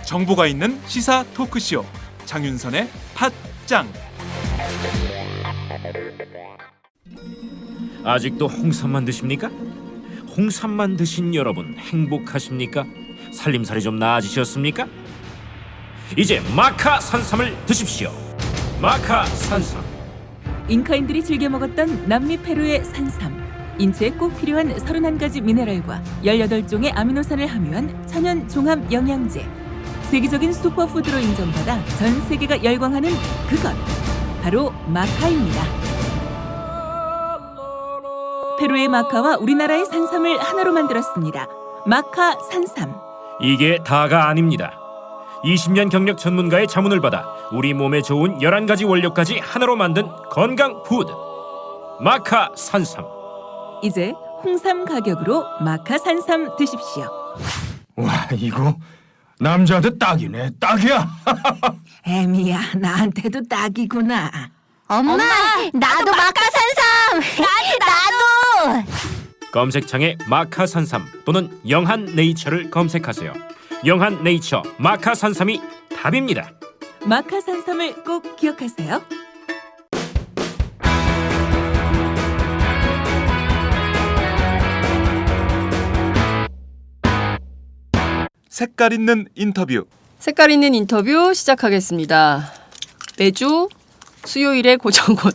정보가 있는 시사 토크쇼 장윤선의 팟짱. 아직도 홍삼만 드십니까? 홍삼만 드신 여러분 행복하십니까? 살림살이 좀 나아지셨습니까? 이제 마카 산삼을 드십시오. 마카 산삼. 잉카인들이 즐겨 먹었던 남미 페루의 산삼. 인체에 꼭 필요한 31가지 미네랄과 18종의 아미노산을 함유한 천연 종합 영양제. 세계적인 슈퍼푸드로 인정받아 전 세계가 열광하는 그것. 바로 마카입니다. 페루의 마카와 우리나라의 산삼을 하나로 만들었습니다. 마카 산삼. 이게 다가 아닙니다. 20년 경력 전문가의 자문을 받아 우리 몸에 좋은 11가지 원료까지 하나로 만든 건강 푸드. 마카 산삼. 이제 홍삼 가격으로 마카 산삼 드십시오. 와, 이거 남자한테 딱이네. 딱이야. 애미야, 나한테도 딱이구나. 엄마, 나도 마카산삼. 나도. 검색창에 마카 산삼 또는 영한 네이처를 검색하세요. 영한 네이처 마카 산삼이 답입니다. 마카 산삼을 꼭 기억하세요. 색깔 있는 인터뷰. 색깔 있는 인터뷰 시작하겠습니다. 매주 수요일에 고정 코너.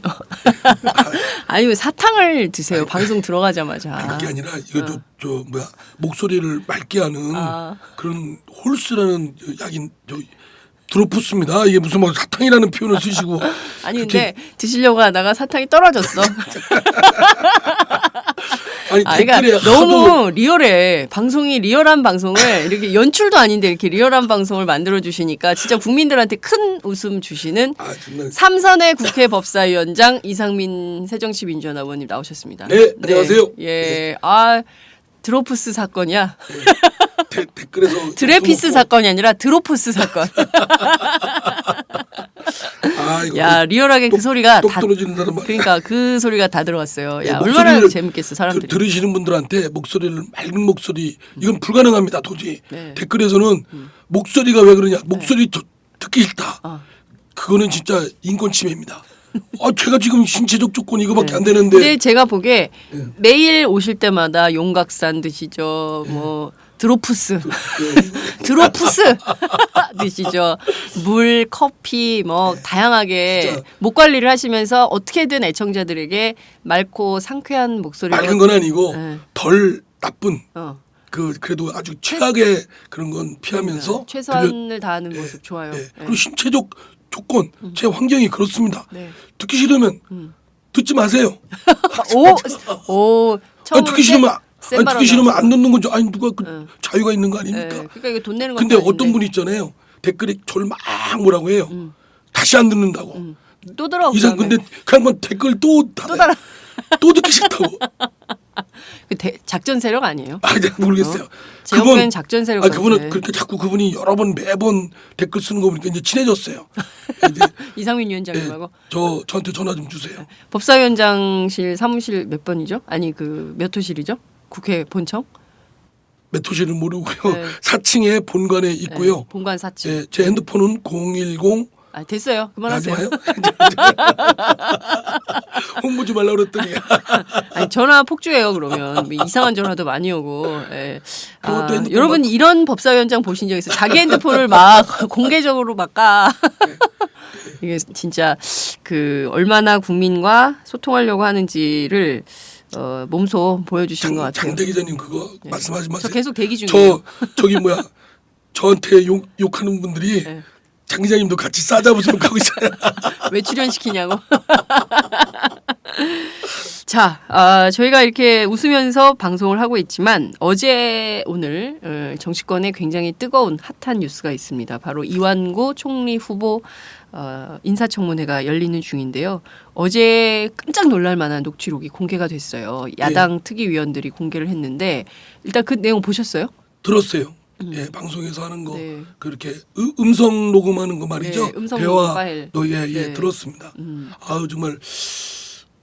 아니 왜 사탕을 드세요? 방송 들어가자마자. 그게 아니라 이거 저 뭐야 목소리를 맑게 하는 그런 홀스라는 약인 드로프스입니다. 이게 무슨 막 사탕이라는 표현을 쓰시고. 아니 근데 드시려고 하다가 사탕이 떨어졌어. 아니 그러니까 댓글에 너무 리얼해. 방송이 리얼한 방송을 이렇게 연출도 아닌데 이렇게 리얼한 방송을 만들어 주시니까 진짜 국민들한테 큰 웃음 주시는 삼선의 국회 법사위원장 이상민 새정치민주연합 의원님 나오셨습니다. 네, 안녕하세요. 예, 아 드로프스 사건이야. 댓글에서 드레피스 사건이 아니라 드로프스 사건. 야 리얼하게 그 소리가 다 떨어진다는 말. 그러니까 그 소리가 다 들어갔어요. 야 네, 얼마나 재밌겠어 사람들이. 들으시는 분들한테 목소리를 맑은 목소리 이건 불가능합니다 도저히. 네. 댓글에서는 목소리가 왜 그러냐 목소리 듣기 싫다. 그거는 진짜 인권 침해입니다. 제가 지금 신체적 조건 이거밖에 안 되는데. 근데 제가 보기에 매일 오실 때마다 용각산 드시죠. 뭐 드로프스 드로프스 드시죠. 물, 커피 뭐 다양하게 진짜. 목 관리를 하시면서 어떻게든 애청자들에게 맑고 상쾌한 목소리로 맑은 건 아니고 덜 나쁜 그래도 아주 최악의 그런 건 피하면서 최선을 다하는 모습 좋아요. 그리고 신체적 조건 제 환경이 그렇습니다. 네. 듣기 싫으면 듣지 마세요. 오 듣기 싫으면 듣기 싫으면 안 듣는 거죠. 아니 누가 자유가 있는 거 아닙니까? 그러니까 이거 돈 내는 거. 근데 어떤 분 있잖아요. 댓글에 저를 막 뭐라고 해요. 다시 안 듣는다고. 또 들어. 이상 근데 그 양반 댓글 또 달아요. 또 듣기 싫다고. 작전 세력 아니에요? 모르겠어요. 제목엔 작전 세력. 그분은 그렇게 자꾸 그분이 여러 번 매번 댓글 쓰는 거 보니까 이제 친해졌어요. 이상민 위원장님하고. 저한테 전화 좀 주세요. 법사위원장실 사무실 몇 번이죠? 아니 그 몇 호실이죠? 국회 본청? 몇 호실은 모르고요. 4층에 본관에 있고요. 네, 본관 4층. 제 핸드폰은 010. 됐어요. 그만하세요. 홍보 좀 하려고 그랬더니. 아니, 전화 폭주해요. 그러면 이상한 전화도 많이 오고. 예. 여러분 막... 이런 법사위원장 보신 적 있어요? 자기 핸드폰을 막 공개적으로 막 까. 이게 진짜 그 얼마나 국민과 소통하려고 하는지를 몸소 보여주신 것 같아요. 장대 기자님 그거 말씀하지 마세요. 저 계속 대기 중이에요. 저기 뭐야 저한테 욕하는 분들이 장 기자님도 같이 싸잡으시면 가고 있어요. 왜 출연시키냐고. 자, 저희가 이렇게 웃으면서 방송을 하고 있지만 어제 오늘 정치권에 굉장히 뜨거운 핫한 뉴스가 있습니다. 바로 이완구 총리 후보 인사청문회가 열리는 중인데요. 어제 깜짝 놀랄 만한 녹취록이 공개가 됐어요. 야당 특위위원들이 공개를 했는데 일단 그 내용 보셨어요? 들었어요. 예, 방송에서 하는 거 네. 그렇게 음성 녹음하는 거 말이죠. 네, 음성 대화 녹음 파일. 네. 들었습니다. 아유 정말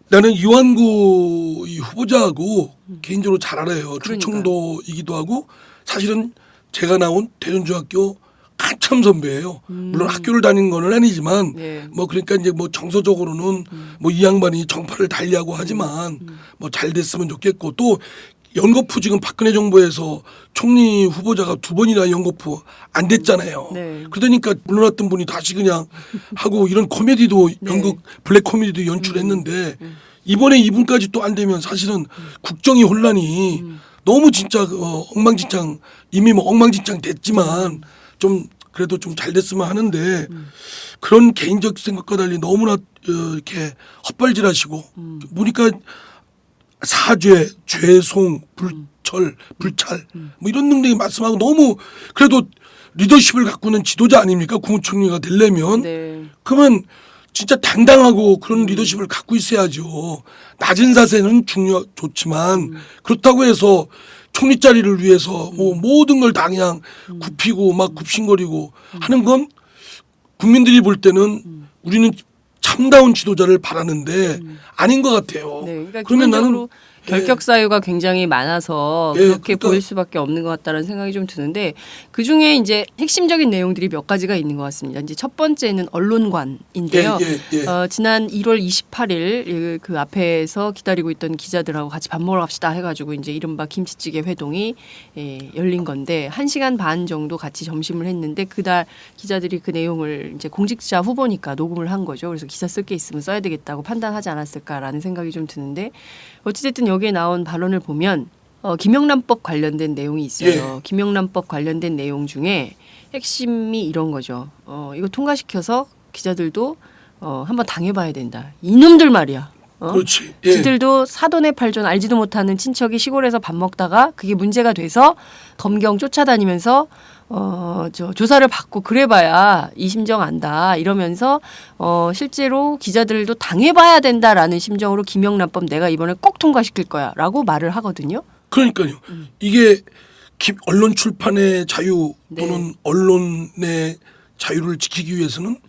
나는 이완구 이 후보자하고 개인적으로 잘 알아요. 그러니까요. 충청도이기도 하고 사실은 제가 나온 대전중학교 한참 선배예요. 물론 학교를 다닌 건 아니지만 네. 뭐 그러니까 이제 뭐 정서적으로는 뭐 이 양반이 정파를 달리하고 하지만 뭐 잘 됐으면 좋겠고 또 연거푸 지금 박근혜 정부에서 총리 후보자가 2번이나 연거푸 안 됐잖아요. 네. 그러니까 물러났던 분이 다시 그냥 하고 이런 코미디도 연극 블랙 코미디도 연출했는데 이번에 이분까지 또 안 되면 사실은 국정의 혼란이 너무 진짜 엉망진창 이미 뭐 엉망진창 됐지만 좀 그래도 좀 잘 됐으면 하는데 그런 개인적 생각과 달리 너무나 이렇게 헛발질하시고 보니까 사죄, 죄송, 불철, 불찰 뭐 이런 등등의 말씀하고 너무 그래도 리더십을 갖고 있는 지도자 아닙니까? 국무총리가 되려면 네. 그러면 진짜 당당하고 그런 리더십을 갖고 있어야죠. 낮은 자세는 좋지만 그렇다고 해서 총리 자리를 위해서 뭐 모든 걸 다 그냥 굽히고 막 굽신거리고 하는 건 국민들이 볼 때는 우리는 참다운 지도자를 바라는데 아닌 것 같아요. 네, 그러니까 그러면 나는 기본적으로 결격 사유가 굉장히 많아서 예, 그렇게 그러니까 보일 수밖에 없는 것 같다는 생각이 좀 드는데 그 중에 이제 핵심적인 내용들이 몇 가지가 있는 것 같습니다. 이제 첫 번째는 언론관인데요. 지난 1월 28일 그 앞에서 기다리고 있던 기자들하고 같이 밥 먹으러 갑시다 해가지고 이제 이른바 김치찌개 회동이 열린 건데 1시간 반 정도 같이 점심을 했는데 그날 기자들이 그 내용을 이제 공직자 후보니까 녹음을 한 거죠. 그래서 기사 쓸 게 있으면 써야 되겠다고 판단하지 않았을까라는 생각이 좀 드는데 어찌됐든 여기에 나온 발언을 보면 김영란법 관련된 내용이 있어요. 예. 김영란법 관련된 내용 중에 핵심이 이런 거죠. 이거 통과시켜서 기자들도 한번 당해봐야 된다. 이놈들 말이야. 그렇지. 예. 지들도 사돈의 팔존 알지도 못하는 친척이 시골에서 밥 먹다가 그게 문제가 돼서 검경 쫓아다니면서 조사를 받고 그래봐야 이 심정 안다 이러면서 실제로 기자들도 당해봐야 된다라는 심정으로 김영란법 내가 이번에 꼭 통과시킬 거야라고 말을 하거든요. 그러니까요. 이게 언론 출판의 자유 또는 네. 언론의 자유를 지키기 위해서는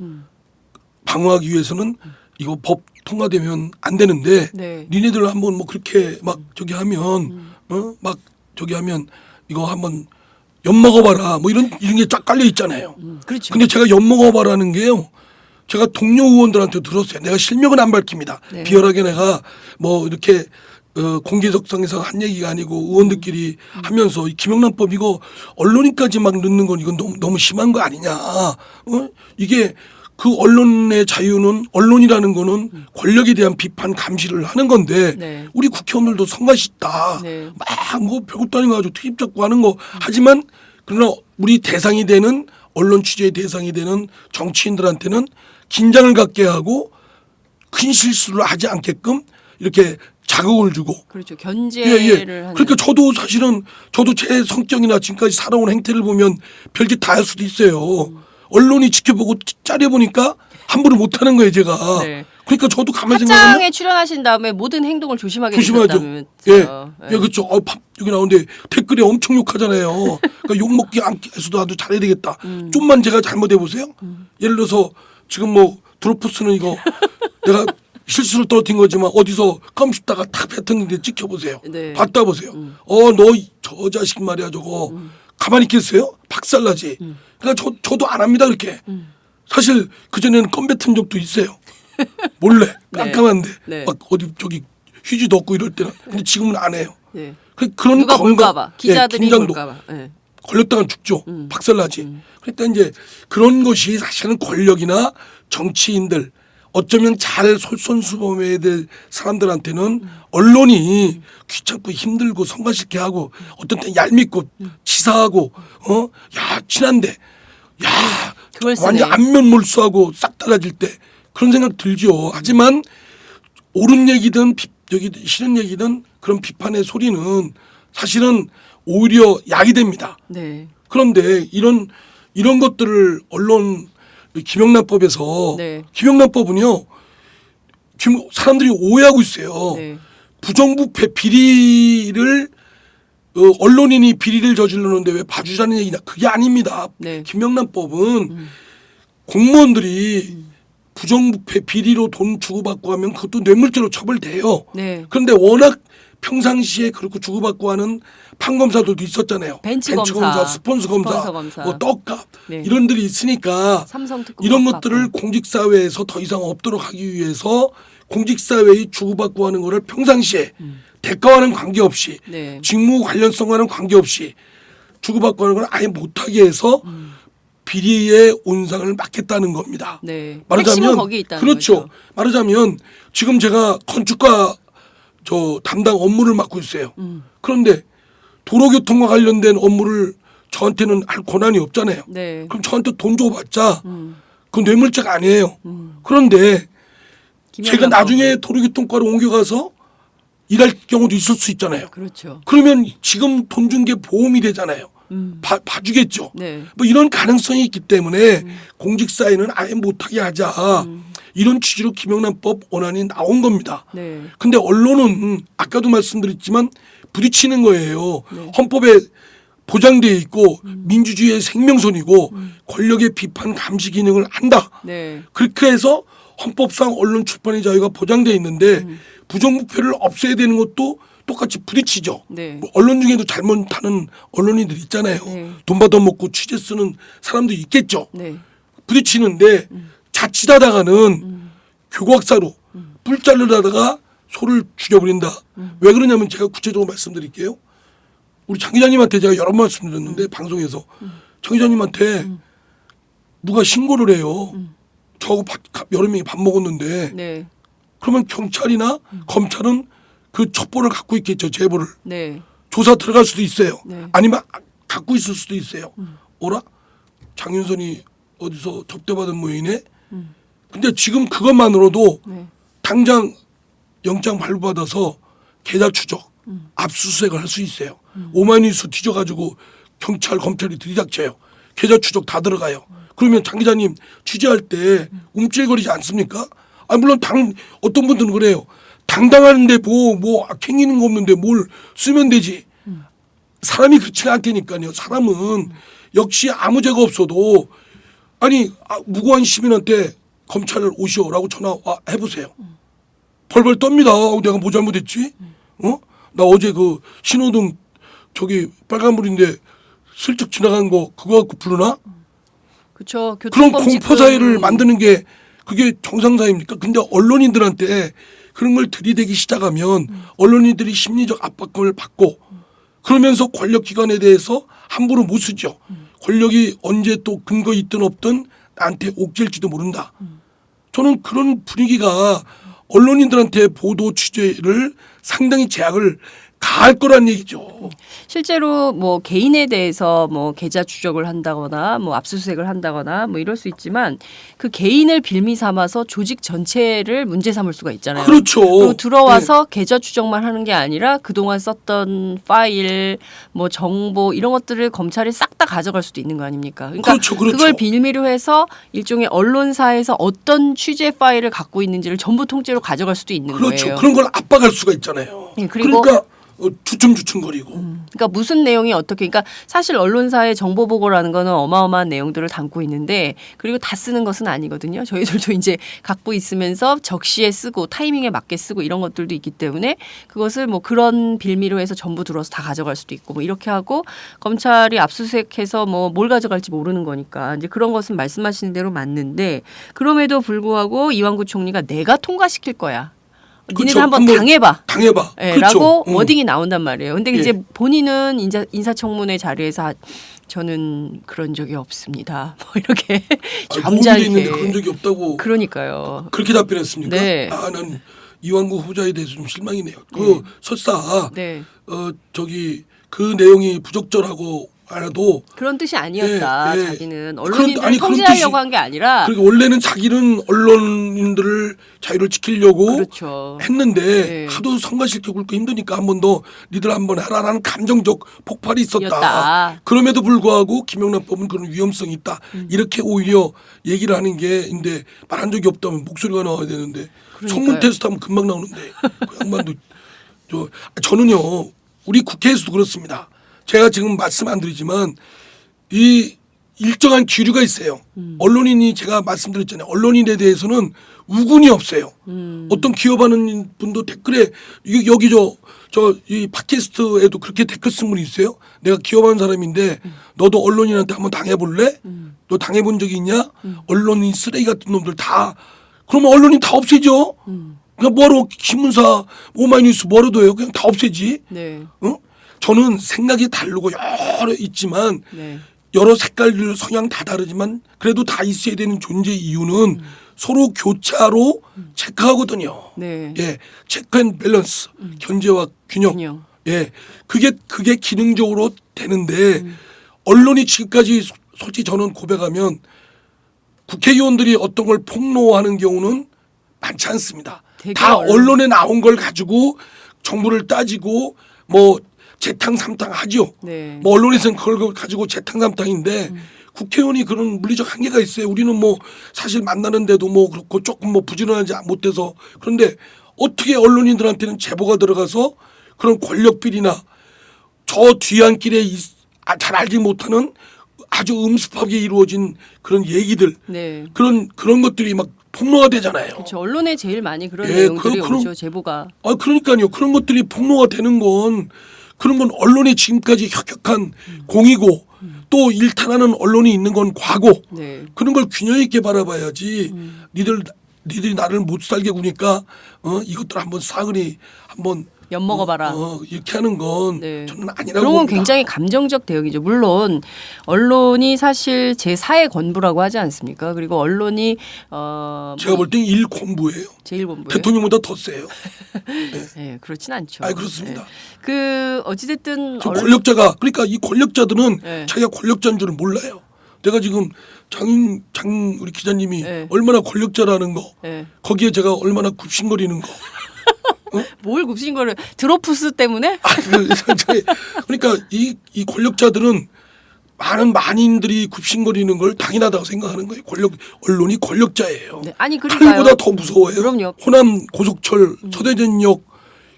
방어하기 위해서는 이거 법 통과되면 안 되는데 네. 니네들 한번 뭐 그렇게 막 저기 하면 막 저기 하면 이거 한번 엿 먹어봐라 뭐 이런 게 쫙 깔려 있잖아요. 그렇죠. 근데 제가 엿 먹어봐라는 게요. 제가 동료 의원들한테 들었어요. 내가 실명은 안 밝힙니다. 네. 비열하게 내가 뭐 이렇게 공개적성에서 한 얘기가 아니고 의원들끼리 하면서 이 김영란법 이거 언론인까지 막 넣는 건 이건 너무 심한 거 아니냐. 이게 그 언론의 자유는 언론이라는 거는 권력에 대한 비판 감시를 하는 건데 네. 우리 국회의원들도 성가시 있다. 네. 막 뭐 별것도 아닌 거 가지고 트집 잡고 하는 거 하지만 그러나 우리 대상이 되는 언론 취재의 대상이 되는 정치인들한테는 긴장을 갖게 하고 큰 실수를 하지 않게끔 이렇게 자극을 주고 그렇죠. 견제를 하는. 그러니까 저도 사실은 저도 제 성격이나 지금까지 살아온 행태를 보면 별짓 다 할 수도 있어요. 언론이 지켜보고 짜려보니까 함부로 못하는 거예요 제가. 네. 그러니까 저도 가만히 생각하면 합장에 출연하신 다음에 모든 행동을 조심하게 조심하죠. 되셨다면서요. 예, 그렇죠. 여기 나오는데 댓글에 엄청 욕하잖아요. 그러니까 욕 먹기 않게서도 아주 잘해야 되겠다. 좀만 제가 잘못해 보세요. 예를 들어서 지금 뭐 드로프스는 이거 내가 실수로 떨어뜨린 거지만 어디서 껌 씹다가 탁 뱉었는데 찍혀보세요. 네. 봤다 보세요. 너 저 자식 말이야 저거 가만히 있겠어요? 박살나지. 그러니까 저도 안 합니다 그렇게. 사실 그 전에는 껌 뱉은 적도 있어요. 몰래 네. 깜깜한데 네. 막 어디 저기 휴지도 없고 이럴 때는 근데 지금은 안 해요. 네. 그런 누가 건강, 볼까봐 기자들이 긴장도 볼까봐. 네. 걸렸다간 죽죠. 박살나지. 그러니까 이제 그런 것이 사실은 권력이나 정치인들 어쩌면 잘 솔선수범해야 될 사람들한테는 언론이 귀찮고 힘들고 성가시게 하고 어떤 때 얄밉고 치사하고 야 친한데 야 그걸 쓰네. 완전 안면 몰수하고 싹 달라질 때 그런 생각 들죠. 하지만 옳은 얘기든 여기 싫은 얘기든 그런 비판의 소리는 사실은 오히려 약이 됩니다. 네. 그런데 이런 것들을 언론 김영란법에서 네. 김영란법은요 사람들이 오해하고 있어요. 네. 부정부패 비리를 언론인이 비리를 저지르는데 왜 봐주자는 얘기냐? 그게 아닙니다. 네. 김영란법은 공무원들이 부정부패 비리로 돈 주고받고 하면 그것도 뇌물죄로 처벌돼요. 네. 그런데 워낙 평상시에 그렇게 주고받고 하는 판검사들도 있었잖아요. 벤치 검사, 스폰서 검사, 스폰서 검사. 뭐 떡값 네. 이런들이 있으니까 삼성특검 이런 받고. 것들을 공직사회에서 더 이상 없도록 하기 위해서 공직사회의 주고받고 하는 거를 평상시에 대가와는 관계없이 네. 직무 관련성과는 관계없이 주고받고 하는 걸 아예 못하게 해서 비리의 온상을 막겠다는 겁니다. 네. 핵심은 거기에 있다는 그렇죠. 거죠. 말하자면 지금 제가 건축가 저 담당 업무를 맡고 있어요. 그런데 도로교통과 관련된 업무를 저한테는 할 권한이 없잖아요. 네. 그럼 저한테 돈 줘봤자 그건 뇌물죄가 아니에요. 그런데 제가 나중에 도로교통과로 옮겨가서 일할 경우도 있을 수 있잖아요. 그렇죠. 그러면 지금 돈 준 게 보험이 되잖아요. 봐주겠죠. 네. 뭐 이런 가능성이 있기 때문에 공직사회는 아예 못하게 하자. 이런 취지로 김영란법 원안이 나온 겁니다. 네. 근데 언론은 아까도 말씀드렸지만 부딪히는 거예요. 네. 헌법에 보장되어 있고 민주주의의 생명선이고 권력의 비판 감시 기능을 한다. 네. 그렇게 해서 헌법상 언론 출판의 자유가 보장되어 있는데 부정부패를 없애야 되는 것도 똑같이 부딪히죠. 네. 뭐 언론 중에도 잘못하는 언론인들 있잖아요. 네. 돈 받아먹고 취재 쓰는 사람도 있겠죠. 네. 부딪히는데 자칫하다가는 교과학사로 뿔 자르다가 소를 죽여버린다. 왜 그러냐면 제가 구체적으로 말씀드릴게요. 우리 장 기자님한테 제가 여러 번 말씀드렸는데 방송에서 장 기자님한테 누가 신고를 해요. 저하고 여러 명이 밥 먹었는데 네. 그러면 경찰이나 검찰은 그 첩보를 갖고 있겠죠. 제보를. 네. 조사 들어갈 수도 있어요. 네. 아니면 갖고 있을 수도 있어요. 어라? 장윤선이 어디서 접대받은 모양이네? 근데 지금 그것만으로도 네. 당장 영장 발부받아서 계좌 추적, 압수수색을 할 수 있어요. 오마이뉴스 뒤져가지고 경찰, 검찰이 들이닥쳐요. 계좌 추적 다 들어가요. 그러면 장 기자님 취재할 때 움찔거리지 않습니까? 아 물론 어떤 분들은 그래요. 당당한데 뭐 캥기는 거 없는데 뭘 쓰면 되지. 사람이 그렇지가 않다니까요. 사람은 역시 아무 죄가 없어도 아니 무고한 시민한테 검찰을 오시오라고 전화 해보세요. 벌벌 떱니다. 내가 뭐 잘못했지? 나 어제 그 신호등 저기 빨간불인데 슬쩍 지나간 거 그거 갖고 부르나? 그렇죠. 그런 공포 사회를 만드는 게 그게 정상사회입니까? 근데 언론인들한테 그런 걸 들이대기 시작하면 언론인들이 심리적 압박감을 받고 그러면서 권력기관에 대해서 함부로 못 쓰죠. 권력이 언제 또 근거 있든 없든 나한테 옥죄일지도 모른다. 저는 그런 분위기가 언론인들한테 보도 취재를 상당히 제약을 가할 거란 얘기죠. 실제로 뭐 개인에 대해서 뭐 계좌 추적을 한다거나 뭐 압수수색을 한다거나 뭐 이럴 수 있지만 그 개인을 빌미 삼아서 조직 전체를 문제 삼을 수가 있잖아요. 그렇죠. 그리고 들어와서 계좌 추적만 하는 게 아니라 그동안 썼던 파일, 뭐 정보 이런 것들을 검찰이 싹 다 가져갈 수도 있는 거 아닙니까? 그러니까 그렇죠. 그걸 빌미로 해서 일종의 언론사에서 어떤 취재 파일을 갖고 있는지를 전부 통째로 가져갈 수도 있는 그렇죠. 거예요. 그런 걸 압박할 수가 있잖아요. 예, 그리고 그러니까 주춤주춤거리고. 그러니까 무슨 내용이 어떻게 그러니까 사실 언론사의 정보 보고라는 거는 어마어마한 내용들을 담고 있는데 그리고 다 쓰는 것은 아니거든요. 저희들도 이제 갖고 있으면서 적시에 쓰고 타이밍에 맞게 쓰고 이런 것들도 있기 때문에 그것을 뭐 그런 빌미로 해서 전부 들어서 다 가져갈 수도 있고 뭐 이렇게 하고 검찰이 압수수색해서 뭐 뭘 가져갈지 모르는 거니까 이제 그런 것은 말씀하시는 대로 맞는데 그럼에도 불구하고 이완구 총리가 내가 통과시킬 거야. 니네들 그렇죠. 한번 당해봐. 당해봐. 네, 그렇죠. 라고 워딩이 나온단 말이에요. 근데 예. 이제 본인은 인사청문회 자리에서 저는 그런 적이 없습니다. 뭐 이렇게 점잖게 있는데 점잖게. 그런 적이 없다고. 그러니까요. 그렇게 답변했습니까? 네. 난 이완구 후보자에 대해서 좀 실망이네요. 그 설사 네. 저기 그 내용이 부적절하고 알아도 그런 뜻이 아니었다. 예, 예. 자기는 언론인들을 그런 통제하려고 뜻이- 한 게 아니라 그리고 원래는 자기는 언론인들을 자유를 지키려고 그렇죠. 했는데 예. 하도 성가시켜 굴고 힘드니까 한 번 더 니들 한번 해라라는 감정적 폭발이 있었다. 였다. 그럼에도 불구하고 김영란법은 그런 위험성이 있다. 이렇게 오히려 얘기를 하는 게 근데 말한 적이 없다면 목소리가 나와야 되는데 그러니까요. 성문 테스트 하면 금방 나오는데 그 양반도 저는요 우리 국회에서도 그렇습니다. 제가 지금 말씀 안 드리지만 이 일정한 기류가 있어요. 언론인이 제가 말씀드렸잖아요. 언론인에 대해서는 우군이 없어요. 어떤 기업하는 분도 댓글에 여기 이 팟캐스트에도 그렇게 댓글 쓴 분이 있어요. 내가 기업하는 사람인데 너도 언론인한테 한번 당해볼래? 너 당해본 적이 있냐? 언론인 쓰레기 같은 놈들 다. 그러면 언론인 다 없애죠. 그냥 뭐하러 신문사 오마이뉴스 뭐하러 둬요? 그냥 다 없애지. 네. 어? 저는 생각이 다르고 여러 있지만 네. 여러 색깔들 성향 다 다르지만 그래도 다 있어야 되는 존재 이유는 서로 교차로 체크하거든요. 네. 예, 체크 앤 밸런스, 견제와 균형. 균형. 예, 그게 기능적으로 되는데 언론이 지금까지 솔직히 저는 고백하면 국회의원들이 어떤 걸 폭로하는 경우는 많지 않습니다. 되게 다 언론에 나온 걸 가지고 정부를 따지고 뭐 재탕삼탕 하죠. 네. 뭐 언론에서는 그걸 가지고 재탕삼탕인데 국회의원이 그런 물리적 한계가 있어요. 우리는 뭐 사실 만나는데도 뭐 그렇고 조금 뭐 부지런하지 못해서 그런데 어떻게 언론인들한테는 제보가 들어가서 그런 권력 비리나 저 뒤안길에 잘 알지 못하는 아주 음습하게 이루어진 그런 얘기들 네. 그런 것들이 막 폭로가 되잖아요. 그렇죠. 언론에 제일 많이 그런 예, 내용들이 그런- 오죠. 제보가. 아 그러니까요. 그런 것들이 폭로가 되는 건 그런 건 언론의 지금까지 혁혁한 공이고 또 일탄하는 언론이 있는 건 과거. 네. 그런 걸 균형 있게 바라봐야지. 니들이 나를 못 살게 구니까 이것들 한번 싸그리 한번 엿 먹어봐라. 이렇게 하는 건 네. 저는 아니라고 그런 건 봅니다. 굉장히 감정적 대응이죠. 물론 언론이 사실 제4의 권부라고 하지 않습니까? 그리고 언론이 제가 볼 땐 일권부예요. 제1권부예요. 대통령보다 더 세요. 네, 그렇진 않죠. 아니 그렇습니다. 네. 그 어찌됐든 저 권력자가 그러니까 이 권력자들은 네. 자기가 권력자인 줄을 몰라요. 내가 지금 우리 기자님이 네. 얼마나 권력자라는 거 네. 거기에 제가 얼마나 굽신거리는 거 뭘 굽신 거를 드로프스 때문에? 그러니까 이 권력자들은 많은 만인들이 굽신거리는 걸 당연하다고 생각하는 거예요. 언론이 권력자예요. 네. 아니 그러니까요. 칼보다 더 무서워요. 그럼요. 호남 고속철, 서대전역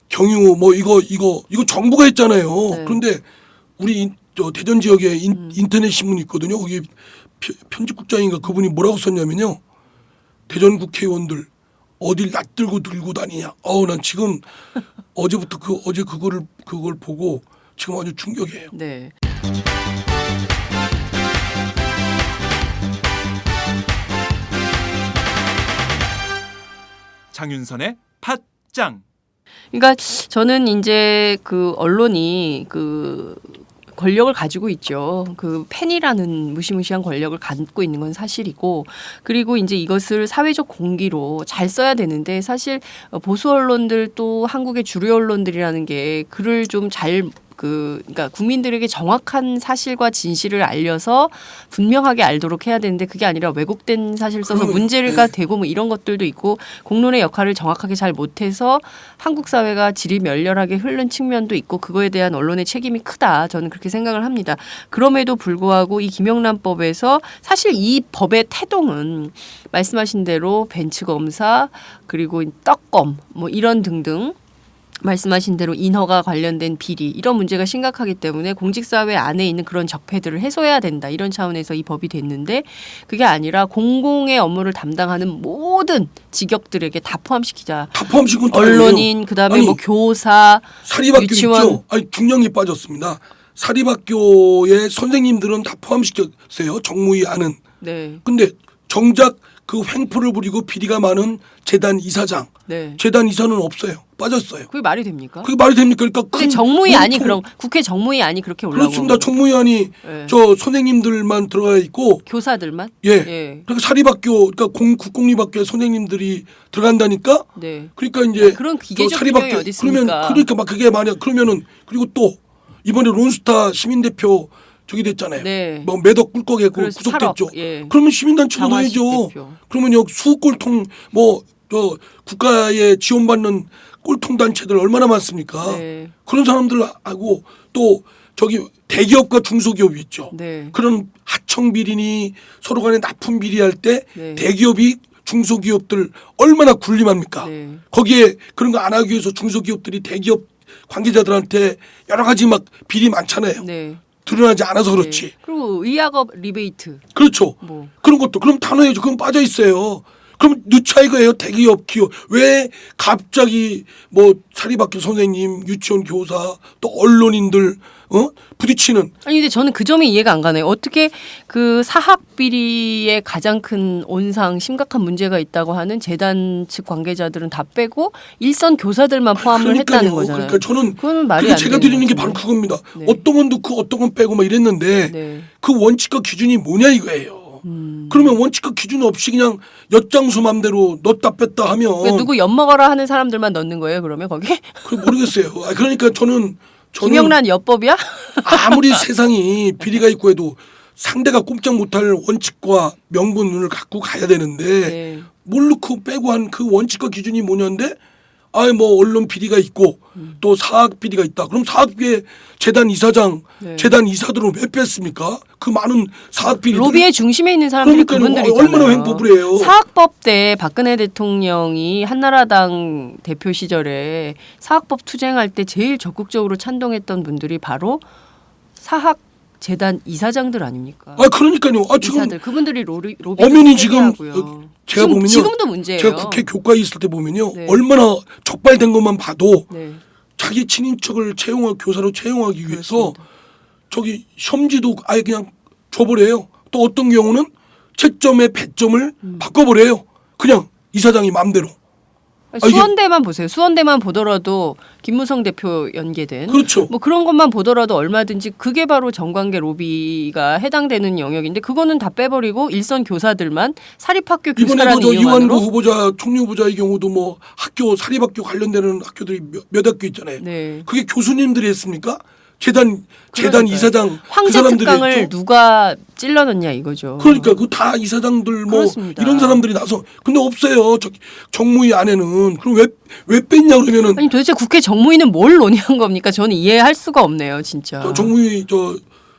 경유 뭐 이거 정부가 했잖아요. 네. 그런데 우리 저 대전 지역에 인터넷 신문 있거든요. 거기 편집국장인가 그분이 뭐라고 썼냐면요. 대전 국회의원들 어딜 낯들고 들고 다니냐. 난 지금 어제부터 어제 그걸 보고 지금 아주 충격이에요. 네. 장윤선의 팟짱. 그러니까 저는 이제 그 언론이 그 권력을 가지고 있죠. 그 팬이라는 무시무시한 권력을 갖고 있는 건 사실이고, 그리고 이제 이것을 사회적 공기로 잘 써야 되는데 사실 보수 언론들 또 한국의 주류 언론들이라는 게 글을 좀 잘 그러니까 국민들에게 정확한 사실과 진실을 알려서 분명하게 알도록 해야 되는데 그게 아니라 왜곡된 사실 써서 문제가 되고 뭐 이런 것들도 있고 공론의 역할을 정확하게 잘 못해서 한국 사회가 질이 멸렬하게 흐른 측면도 있고 그거에 대한 언론의 책임이 크다. 저는 그렇게 생각을 합니다. 그럼에도 불구하고 이 김영란법에서 사실 이 법의 태동은 말씀하신 대로 벤츠 검사 그리고 떡검 뭐 이런 등등 말씀하신 대로 인허가 관련된 비리 이런 문제가 심각하기 때문에 공직사회 안에 있는 그런 적폐들을 해소해야 된다. 이런 차원에서 이 법이 됐는데 그게 아니라 공공의 업무를 담당하는 모든 직역들에게 다 포함시키자. 다 포함시키면 언론인 그다음에 뭐 교사, 사립학교 유치원. 있죠. 중량이 빠졌습니다. 사립학교의 선생님들은 다 포함시켰어요. 정무위 안은. 네. 근데 정작 그 횡포를 부리고 비리가 많은 재단 이사장, 네. 재단 이사는 없어요. 빠졌어요. 그게 말이 됩니까? 그게 말이 됩니까? 그러니까 근데 정무위안이 그럼 국회 정무위안이 그렇게 올라오고 그렇습니다. 정무위안이 네. 저 선생님들만 들어가 있고 교사들만? 예. 예. 그러니까 사립학교 그러니까 국공립학교에 선생님들이 들어간다니까. 네. 그러니까 이제 그런 기계적 균형이 어디 있습니까? 그러니까 막 그게 만약 그러면은 그리고 또 이번에 론스타 시민대표 저기 됐잖아요. 네. 뭐 매덕 꿀꺽에 그래서 구속됐죠. 8억, 예. 그러면 시민단체도 장화식 넣어야죠. 대표. 그러면 여기 수꼴통 뭐 저 국가에 지원받는 꼴통 단체들 얼마나 많습니까? 네. 그런 사람들하고 또 저기 대기업과 중소기업이 있죠. 네. 그런 하청 비리니 서로 간에 납품 비리할 때 네. 대기업이 중소기업들 얼마나 군림합니까? 네. 거기에 그런 거 안 하기 위해서 중소기업들이 대기업 관계자들한테 여러 가지 막 비리 많잖아요. 네. 드러나지 않아서 그렇지. 네. 그리고 의학업 리베이트. 그렇죠. 뭐. 그런 것도 그럼 단호해야죠. 그럼 빠져 있어요. 그럼 누차 이거예요. 대기업 기업 왜 갑자기 뭐 사립학교 선생님, 유치원 교사 또 언론인들 부딪히는. 아니 근데 저는 그 점이 이해가 안 가네요. 어떻게 그 사학 비리에 가장 큰 온상 심각한 문제가 있다고 하는 재단 측 관계자들은 다 빼고 일선 교사들만 포함을 그러니까요. 했다는 거잖아요. 그러니까 저는 그건 말이 그게 안 제가 되는 드리는 게 거죠. 바로 그겁니다. 네. 어떤 건 넣고 어떤 건 빼고 막 이랬는데 네. 그 원칙과 기준이 뭐냐 이거예요. 그러면 원칙과 기준 없이 그냥 엿장수 맘대로 넣었다 뺐다 하면 그러니까 누구 엿먹어라 하는 사람들만 넣는 거예요. 그러면 거기에 그 모르겠어요. 그러니까 저는 김영란 엿법이야? 아무리 세상이 비리가 있고 해도 상대가 꼼짝 못할 원칙과 명분을 갖고 가야 되는데 네. 뭘 넣고 빼고 한 그 원칙과 기준이 뭐냐인데 뭐 언론 비리가 있고 또 사학 비리가 있다. 그럼 사학비에 재단 이사장, 네. 재단 이사들은 왜 뺐습니까? 그 많은 사학 비리 로비의 중심에 있는 사람들이 그러니까요. 그분들이잖아요. 얼마나 횡법을 해요. 사학법 때 박근혜 대통령이 한나라당 대표 시절에 사학법 투쟁할 때 제일 적극적으로 찬동했던 분들이 바로 사학 재단 이사장들 아닙니까? 그러니까요. 지금 이사들 그분들이 로비 엄연히 지금 제가 보면요. 지금도 문제예요. 제가 국회 교과에 있을 때 보면요. 네. 얼마나 적발된 것만 봐도 네. 자기 친인척을 교사로 채용하기 위해서 그렇습니다. 저기 시험지도 아예 그냥 줘버려요. 또 어떤 경우는 채점의 배점을 바꿔버려요. 그냥 이사장이 마음대로. 수원대만 보세요. 수원대만 보더라도 김무성 대표 연계된 그렇죠. 뭐 그런 것만 보더라도 얼마든지 그게 바로 정관계 로비가 해당되는 영역인데 그거는 다 빼버리고 일선 교사들만 사립학교 이번에 교사라는 그저 이완구 이유만으로 후보자 총리 후보자의 경우도 뭐 학교 사립학교 관련되는 학교들이 몇 학교 있잖아요. 네. 그게 교수님들이 했습니까? 재단 그러니까요. 이사장 그 황제 사람들이 특강을 했죠. 누가 찔러넣냐 이거죠. 그러니까 그 다 이사장들 뭐 그렇습니다. 이런 사람들이 나서 근데 없어요. 정무위 안에는 그럼 왜 뺐냐 그러면은 아니 도대체 국회 정무위는 뭘 논의한 겁니까? 저는 이해할 수가 없네요, 진짜. 정무위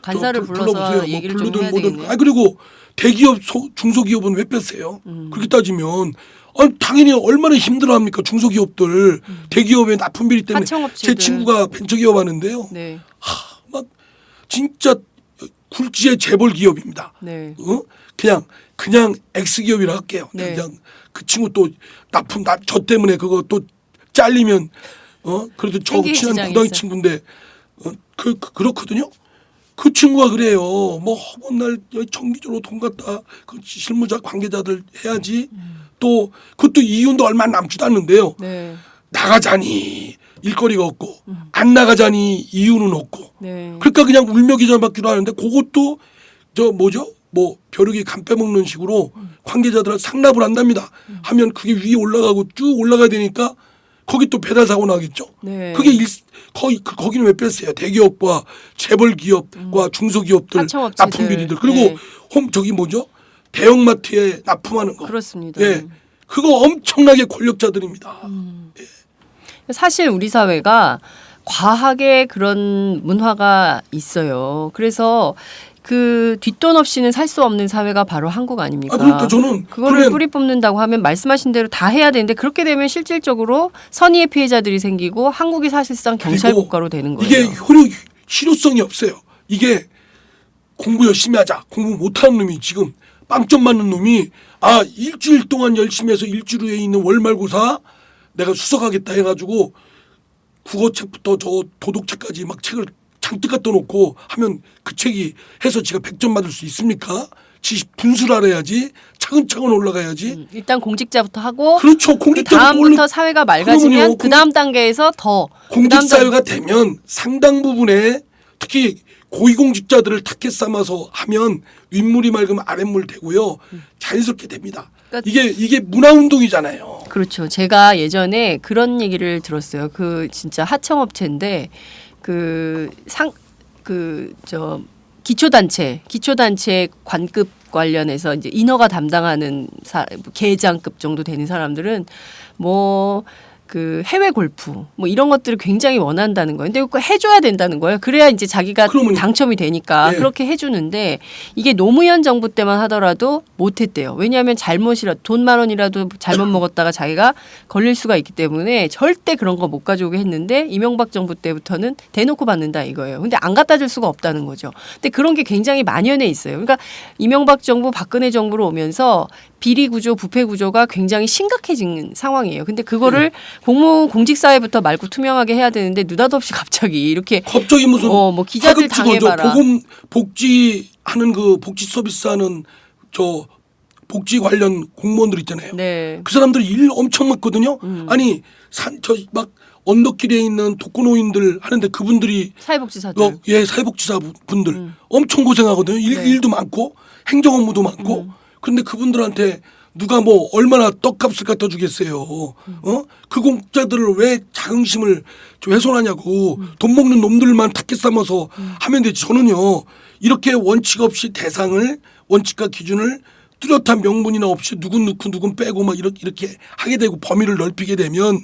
간사를 불러서 불러보세요. 얘기를 뭐 좀 해야 부르든 되겠네요. 그리고 대기업 중소기업은 왜 뺐어요? 그렇게 따지면 당연히 얼마나 힘들어합니까 중소기업들 대기업의 납품 비리 때문에 하청업체들. 제 친구가 벤처기업 하는데요. 네, 막 진짜 굴지의 재벌 기업입니다. 네. 그냥 X기업이라 할게요. 네. 그냥 그 친구 또 저 때문에 그거 또 잘리면 그래도 저 생계에 친한 지장이 고등학교 있어요. 친구인데 그렇거든요. 그 친구가 그래요. 뭐 허건 날 정기적으로 돈 갖다 그 실무자 관계자들 해야지. 또 그것도 이윤도 얼마 남지도 않는데요. 네. 나가자니 일거리가 없고 안 나가자니 이유는 없고. 네. 그러니까 그냥 울며기자 받기로 하는데 그것도 뭐 벼룩이 간 빼먹는 식으로 관계자들을 상납을 한답니다. 하면 그게 위에 올라가고 쭉 올라가야 되니까 거기 또 배달 사고 나겠죠. 네. 그게 거기는 왜 뺐어요? 대기업과 재벌 기업과 중소기업들 하청업체들. 납품 비리들 그리고 네. 대형마트에 납품하는 거. 그렇습니다. 예, 그거 엄청나게 권력자들입니다. 사실 우리 사회가 과하게 그런 문화가 있어요. 그래서 그 뒷돈 없이는 살 수 없는 사회가 바로 한국 아닙니까? 그러니까 저는 그거를 그러면 뿌리 뽑는다고 하면 말씀하신 대로 다 해야 되는데 그렇게 되면 실질적으로 선의의 피해자들이 생기고 한국이 사실상 경찰 그리고 국가로 되는 거예요. 이게 실효성이 없어요. 이게 공부 열심히 하자. 공부 못하는 놈이 지금 빵점 맞는 놈이 일주일 동안 열심히 해서 일주일 후에 있는 월말고사 내가 수석하겠다 해가지고 국어책부터 저 도덕책까지 막 책을 잔뜩 갖다 놓고 하면 그 책이 해서 지가 100점 받을 수 있습니까? 분수를 알아야지 차근차근 올라가야지. 일단 공직자부터 하고 그렇죠. 그 공직자부터 다음부터 사회가 맑아지면 그러면요. 그 다음 단계에서 더 공직사회가 되면 상당 부분에 특히 고위공직자들을 타켓 삼아서 하면 윗물이 맑으면 아랫물 되고요. 자연스럽게 됩니다. 그러니까 이게 문화운동이잖아요. 그렇죠. 제가 예전에 그런 얘기를 들었어요. 그 진짜 하청업체인데 기초단체 관급 관련해서 이제 인허가 담당하는 계장급 정도 되는 사람들은 뭐 그 해외 골프 뭐 이런 것들을 굉장히 원한다는 거예요. 근데 그거 해줘야 된다는 거예요. 그래야 이제 자기가 그러면요. 당첨이 되니까 네. 그렇게 해주는데 이게 노무현 정부 때만 하더라도 못했대요. 왜냐하면 잘못이라도 돈 10,000원이라도 잘못 먹었다가 자기가 걸릴 수가 있기 때문에 절대 그런 거 못 가져오게 했는데 이명박 정부 때부터는 대놓고 받는다 이거예요. 근데 안 갖다 줄 수가 없다는 거죠. 근데 그런 게 굉장히 만연해 있어요. 그러니까 이명박 정부 박근혜 정부로 오면서 비리 구조, 부패 구조가 굉장히 심각해진 상황이에요. 근데 그거를 공직사회부터 맑고 투명하게 해야 되는데 느닷없이 갑자기 이렇게 갑자기 무슨 뭐 기자들 하급주도 당해봐라. 보금 복지하는 그 복지 서비스하는 저 복지 관련 공무원들 있잖아요. 네. 그 사람들이 일 엄청 많거든요. 아니 저 막 언덕길에 있는 독거노인들 하는데 그분들이 사회복지사들. 사회복지사 분들 엄청 고생하거든요. 네. 일도 많고 행정 업무도 많고. 그런데 그분들한테 누가 뭐 얼마나 떡값을 갖다 주겠어요. 그 공자들을 왜 자긍심을 좀 훼손하냐고. 돈 먹는 놈들만 탁게 삼아서 하면 되지. 저는요 이렇게 원칙 없이 대상을 원칙과 기준을 뚜렷한 명분이나 없이 누군 넣고 누군 빼고 막 이렇게 하게 되고 범위를 넓히게 되면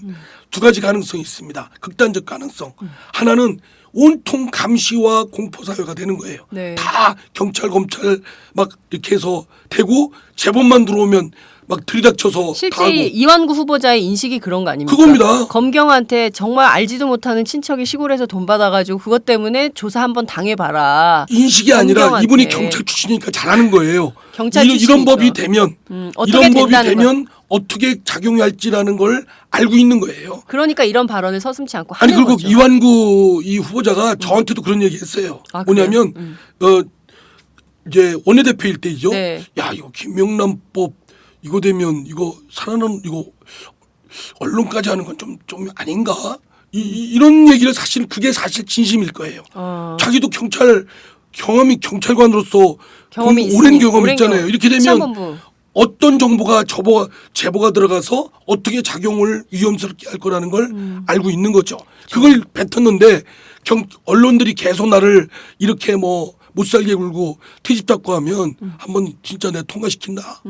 두 가지 가능성이 있습니다. 극단적 가능성. 하나는 온통 감시와 공포 사회가 되는 거예요. 네. 다 경찰 검찰 막 이렇게 해서 되고 제보만 들어오면 막 들이닥쳐서 다 실제 하고. 이완구 후보자의 인식이 그런 거 아닙니까? 그겁니다. 검경한테 정말 알지도 못하는 친척이 시골에서 돈 받아가지고 그것 때문에 조사 한번 당해봐라. 인식이 아니라 검경한테. 이분이 경찰 출신이니까 잘하는 거예요. 경찰 이런 출신이죠. 법이 되면 어떻게 이런 법이 된다는 되면 어떻게 작용할지라는 걸 알고 있는 거예요. 그러니까 이런 발언을 서슴지 않고 아니 하는 그리고 거죠. 이완구 이 후보자가 저한테도 그런 얘기했어요. 아, 그래요? 뭐냐면 이제 원내대표일 때이죠. 네. 야 이거 김명란법 이거 되면 이거 살아남 이거 언론까지 하는 건 좀 아닌가? 이런 얘기를 사실 사실 진심일 거예요. 자기도 경찰관으로서 경험이 오랜 있으니, 경험 오랜 있잖아요. 경험. 이렇게 되면 시한본부. 어떤 정보가 제보가 들어가서 어떻게 작용을 위험스럽게 할 거라는 걸 알고 있는 거죠. 그걸 뱉었는데 언론들이 계속 나를 이렇게 뭐 못 살게 굴고 트집 잡고 하면 한번 진짜 내가 통과시킨다.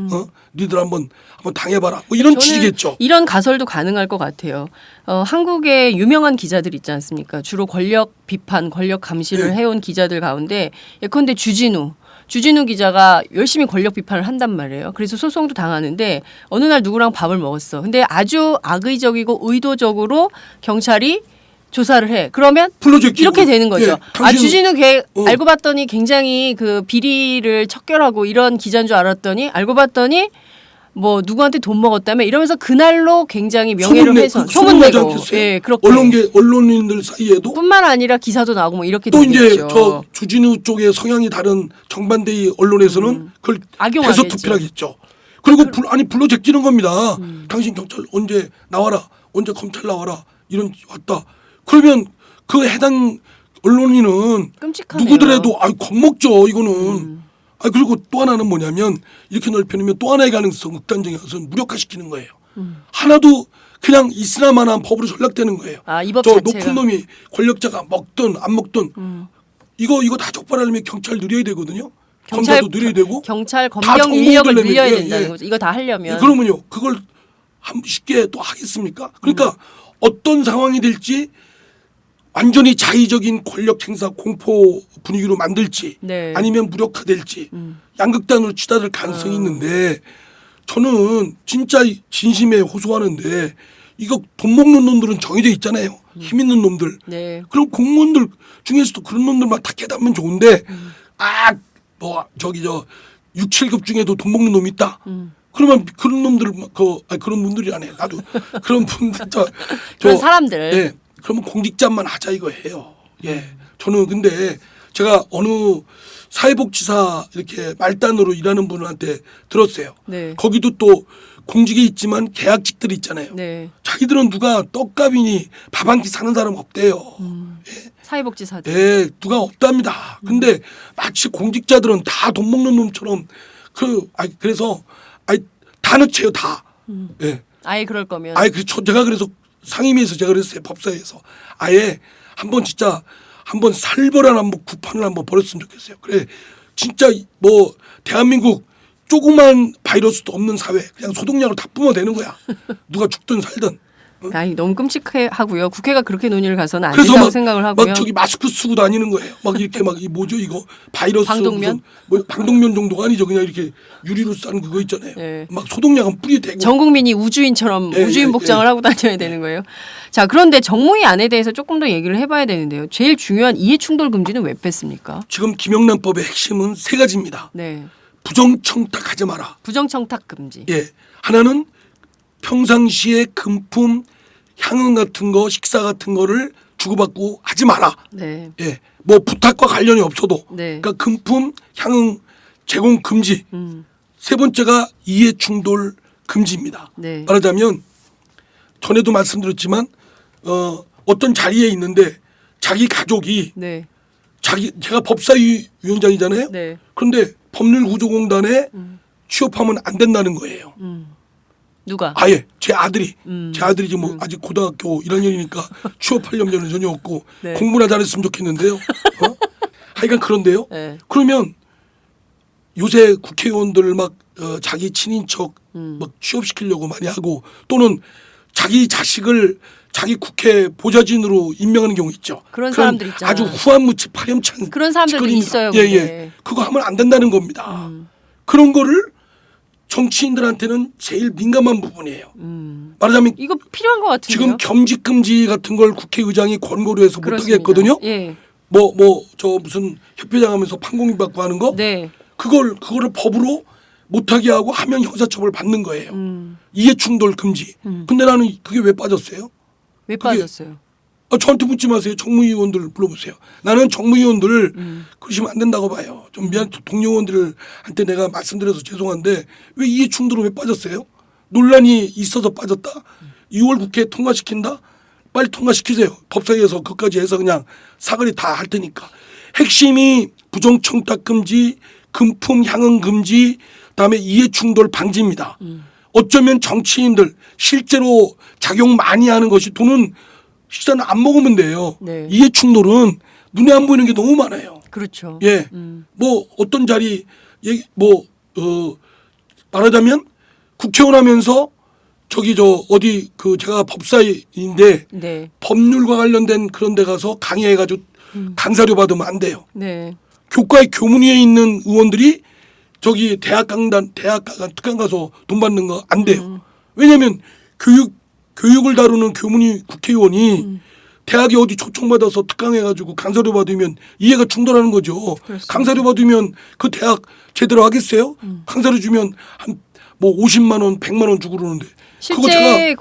니들 한번 당해봐라. 뭐 이런 저는 취지겠죠. 이런 가설도 가능할 것 같아요. 한국의 유명한 기자들 있지 않습니까? 주로 권력 비판, 권력 감시를 네. 해온 기자들 가운데 예컨대 주진우 기자가 열심히 권력 비판을 한단 말이에요. 그래서 소송도 당하는데 어느 날 누구랑 밥을 먹었어. 근데 아주 악의적이고 의도적으로 경찰이 조사를 해. 그러면 불러제끼고. 이렇게 되는 거죠. 예, 당신- 주진우 알고 봤더니 굉장히 그 비리를 척결하고 이런 기자인 줄 알았더니 알고 봤더니 뭐 누구한테 돈 먹었다며 이러면서 그날로 굉장히 명예를 훼손, 소문나지 소문내고 않겠어요? 예, 그렇게 언론인들 사이에도 뿐만 아니라 기사도 나오고 뭐 이렇게 또 되겠죠. 이제 저 주진우 쪽의 성향이 다른 정반대의 언론에서는 그걸 악용하겠죠. 계속 투표하겠죠. 그리고 불러 제끼는 겁니다. 당신 경찰 언제 나와라, 언제 검찰 나와라 이런 왔다. 그러면 그 해당 언론인은 끔찍하네요. 누구더라도 겁먹죠 이거는. 그리고 또 하나는 뭐냐면 이렇게 넓혀놓으면 또 하나의 가능성 극단적인 것은 무력화시키는 거예요. 하나도 그냥 있으나마나 법으로 전락되는 거예요. 이 법 저 자체가. 높은 놈이 권력자가 먹든 안 먹든 이거 다 적발하려면 경찰 늘려야 되거든요. 검사도 늘려야 되고 경찰 다 검경 정보를 인력을 내면- 늘려야 예, 된다는 예. 거죠. 이거 다 하려면. 그러면요 그걸 쉽게 또 하겠습니까? 그러니까 어떤 상황이 될지 완전히 자의적인 권력 행사 공포 분위기로 만들지 네. 아니면 무력화될지 양극단으로 치달을 가능성이 있는데 저는 진짜 진심에 호소하는데 이거 돈 먹는 놈들은 정해져 있잖아요. 힘 있는 놈들. 네. 그럼 공무원들 중에서도 그런 놈들만 탁 해담으면 좋은데 뭐 저기 6, 7급 중에도 돈 먹는 놈이 있다. 그러면 그런 놈들 그런 분들이 아니에요. 나도 그런 분들 그런 사람들. 예. 그러면 공직자만 하자 이거예요. 예. 저는 근데 제가 어느 사회복지사 이렇게 말단으로 일하는 분한테 들었어요. 네. 거기도 또 공직에 있지만 계약직들이 있잖아요. 네. 자기들은 누가 떡값이니 밥 한 끼 사는 사람 없대요. 사회복지사들. 예, 누가 없답니다. 근데 마치 공직자들은 다 돈 먹는 놈처럼 그래서 다 넣죠 다. 예. 아예 그럴 거면. 제가 그래서 상임위에서 제가 그랬어요 법사위에서 아예 한번 진짜 한번 살벌한 한번 구판을 한번 벌였으면 좋겠어요. 그래 진짜 뭐 대한민국 조그만 바이러스도 없는 사회 그냥 소독약을 다 뿜어대는 거야. 누가 죽든 살든 아니 너무 끔찍하고요. 국회가 그렇게 논의를 가서는 안 그래서 된다고 막, 생각을 하고요. 막 저기 마스크 쓰고 다니는 거예요. 막 이렇게 막 이 뭐죠 이거 바이러스 방독면? 무슨 뭐 방독면 정도가 아니죠. 그냥 이렇게 유리로 싼 그거 있잖아요. 예. 막 소독약은 뿌리에 대고. 전 국민이 우주인처럼 예, 우주인 예, 복장을 예. 하고 다녀야 되는 거예요. 자, 그런데 정무위 안에 대해서 조금 더 얘기를 해봐야 되는데요. 제일 중요한 이해충돌 금지는 왜 뺐습니까? 지금 김영란법의 핵심은 세 가지입니다. 네, 부정청탁하지 마라. 부정청탁 금지. 예, 하나는 평상시에 금품, 향응 같은 거, 식사 같은 거를 주고받고 하지 마라. 네, 예, 뭐 부탁과 관련이 없어도. 네. 그러니까 금품, 향응 제공 금지. 세 번째가 이해충돌 금지입니다. 네. 말하자면 전에도 말씀드렸지만 어떤 자리에 있는데 자기 가족이 네, 제가 법사위원장이잖아요. 네. 그런데 법률구조공단에 취업하면 안 된다는 거예요. 누가? 아예 제 아들이 지금 뭐 아직 고등학교 1학년이니까 취업할 염려는 전혀 없고 네. 공부나 잘했으면 좋겠는데요. 하여간 그런데요. 네. 그러면 요새 국회의원들 막 자기 친인척 막 취업시키려고 많이 하고 또는 자기 자식을 자기 국회 보좌진으로 임명하는 경우 있죠. 그런 사람들 있잖아. 아주 후한무치 파렴찬 그런 사람들도 짓거리입니다. 있어요, 예, 근데. 예. 그거 하면 안 된다는 겁니다. 그런 거를 정치인들한테는 제일 민감한 부분이에요. 말하자면 이거 필요한 것 같은데요. 지금 겸직 금지 같은 걸 국회의장이 권고를 해서 못하게 그렇습니다. 했거든요. 예. 저 무슨 협회장 하면서 판공인 받고 하는 거 네. 그거를 법으로 못하게 하고 하면 형사처벌 받는 거예요. 이해충돌 금지. 근데 나는 그게 왜 빠졌어요? 왜 빠졌어요? 저한테 묻지 마세요. 정무위원들 불러보세요. 나는 정무위원들 그러시면 안 된다고 봐요. 좀 미안 동료원들한테 내가 말씀드려서 죄송한데 왜 이해충돌은 왜 빠졌어요? 논란이 있어서 빠졌다. 6월 국회에 통과시킨다. 빨리 통과시키세요. 법사위에서 그까지 해서 그냥 사거리 다 할 테니까. 핵심이 부정청탁 금지, 금품 향응 금지, 그다음에 이해충돌 방지입니다. 어쩌면 정치인들 실제로 작용 많이 하는 것이 돈은 식사는 안 먹으면 돼요. 네. 이해충돌은 눈에 안 보이는 게 너무 많아요. 그렇죠. 예, 뭐 어떤 자리 말하자면 국회의원 하면서 어디 제가 법사위인데 네. 법률과 관련된 그런 데 가서 강의해가지고 강사료 받으면 안 돼요. 네. 교과의 교문위에 있는 의원들이 저기 대학 특강 가서 돈 받는 거 안 돼요. 왜냐하면 교육을 다루는 교문위 국회의원이 대학에 어디 초청받아서 특강해가지고 강사료 받으면 이해가 충돌하는 거죠. 그렇습니다. 강사료 받으면 그 대학 제대로 하겠어요? 강사료 주면 한 뭐 50만 원, 100만 원 주고 그러는데 그거 실제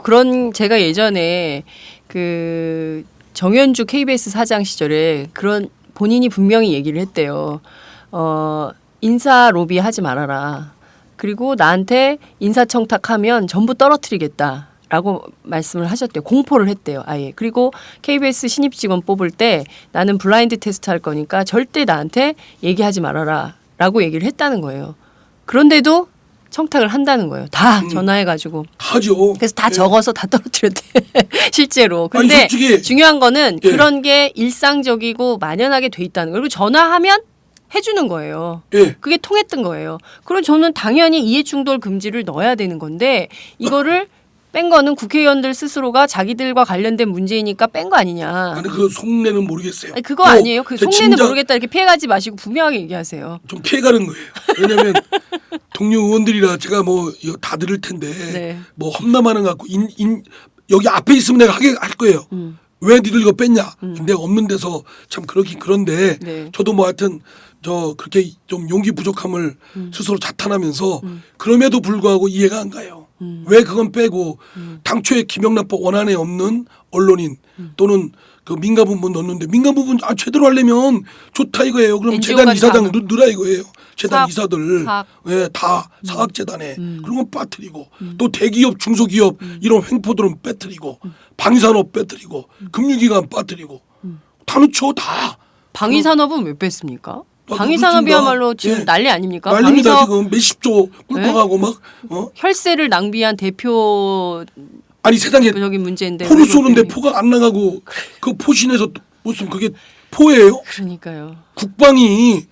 제가 예전에 그 정현주 KBS 사장 시절에 그런 본인이 분명히 얘기를 했대요. 인사 로비 하지 말아라. 그리고 나한테 인사청탁하면 전부 떨어뜨리겠다. 라고 말씀을 하셨대요. 공포를 했대요. 아예. 그리고 KBS 신입 직원 뽑을 때 나는 블라인드 테스트 할 거니까 절대 나한테 얘기하지 말아라. 라고 얘기를 했다는 거예요. 그런데도 청탁을 한다는 거예요. 다 전화해가지고. 하죠. 그래서 다 예. 적어서 다 떨어뜨렸대. 실제로. 아니, 근데 솔직히 중요한 거는 예. 그런 게 일상적이고 만연하게 돼 있다는 거예요. 그리고 전화하면 해주는 거예요. 예. 그게 통했던 거예요. 그럼 저는 당연히 이해충돌 금지를 넣어야 되는 건데 이거를 뺀 거는 국회의원들 스스로가 자기들과 관련된 문제이니까 뺀 거 아니냐. 아니 그 속내는 모르겠어요. 아니, 그거 아니에요. 그 저 속내는 진짜 모르겠다 이렇게 피해가지 마시고 분명하게 얘기하세요. 좀 피해가는 거예요. 왜냐하면 동료 의원들이라 제가 뭐 이거 다 들을 텐데 네. 뭐 험담하는 것 같고 여기 앞에 있으면 내가 하게 할 거예요. 왜 니들 이거 뺐냐? 내가 없는 데서 참 그렇긴 그런데 네. 저도 뭐 하여튼 그렇게 좀 용기 부족함을 스스로 자탄하면서 그럼에도 불구하고 이해가 안 가요. 왜 그건 빼고 당초에 김영란법 원안에 없는 언론인 또는 그 민간 부분 넣었는데 민간 부분 제대로 하려면 좋다 이거예요. 그럼 재단 NGO 이사장 다 넣으라 이거예요. 재단 사학, 이사들 사학. 예, 다 사학재단에 그런 건 빠뜨리고 또 대기업 중소기업 이런 횡포들은 빼뜨리고 방위산업 빼뜨리고 금융기관 빠뜨리고 다 넣죠 다. 방위산업은 왜 뺐습니까? 아, 방위산업이야말로 그렇습니다. 지금 예. 난리 아닙니까? 난립니다 방위산업 지금 몇십조 꿀꺽하고 막 혈세를 낭비한 대표 아니 세상에 적인 문제인데 포를 왜 쏘는데 그렇게- 포가 안 나가고 그 포신에서 무슨 그게 포예요? 그러니까요. 국방이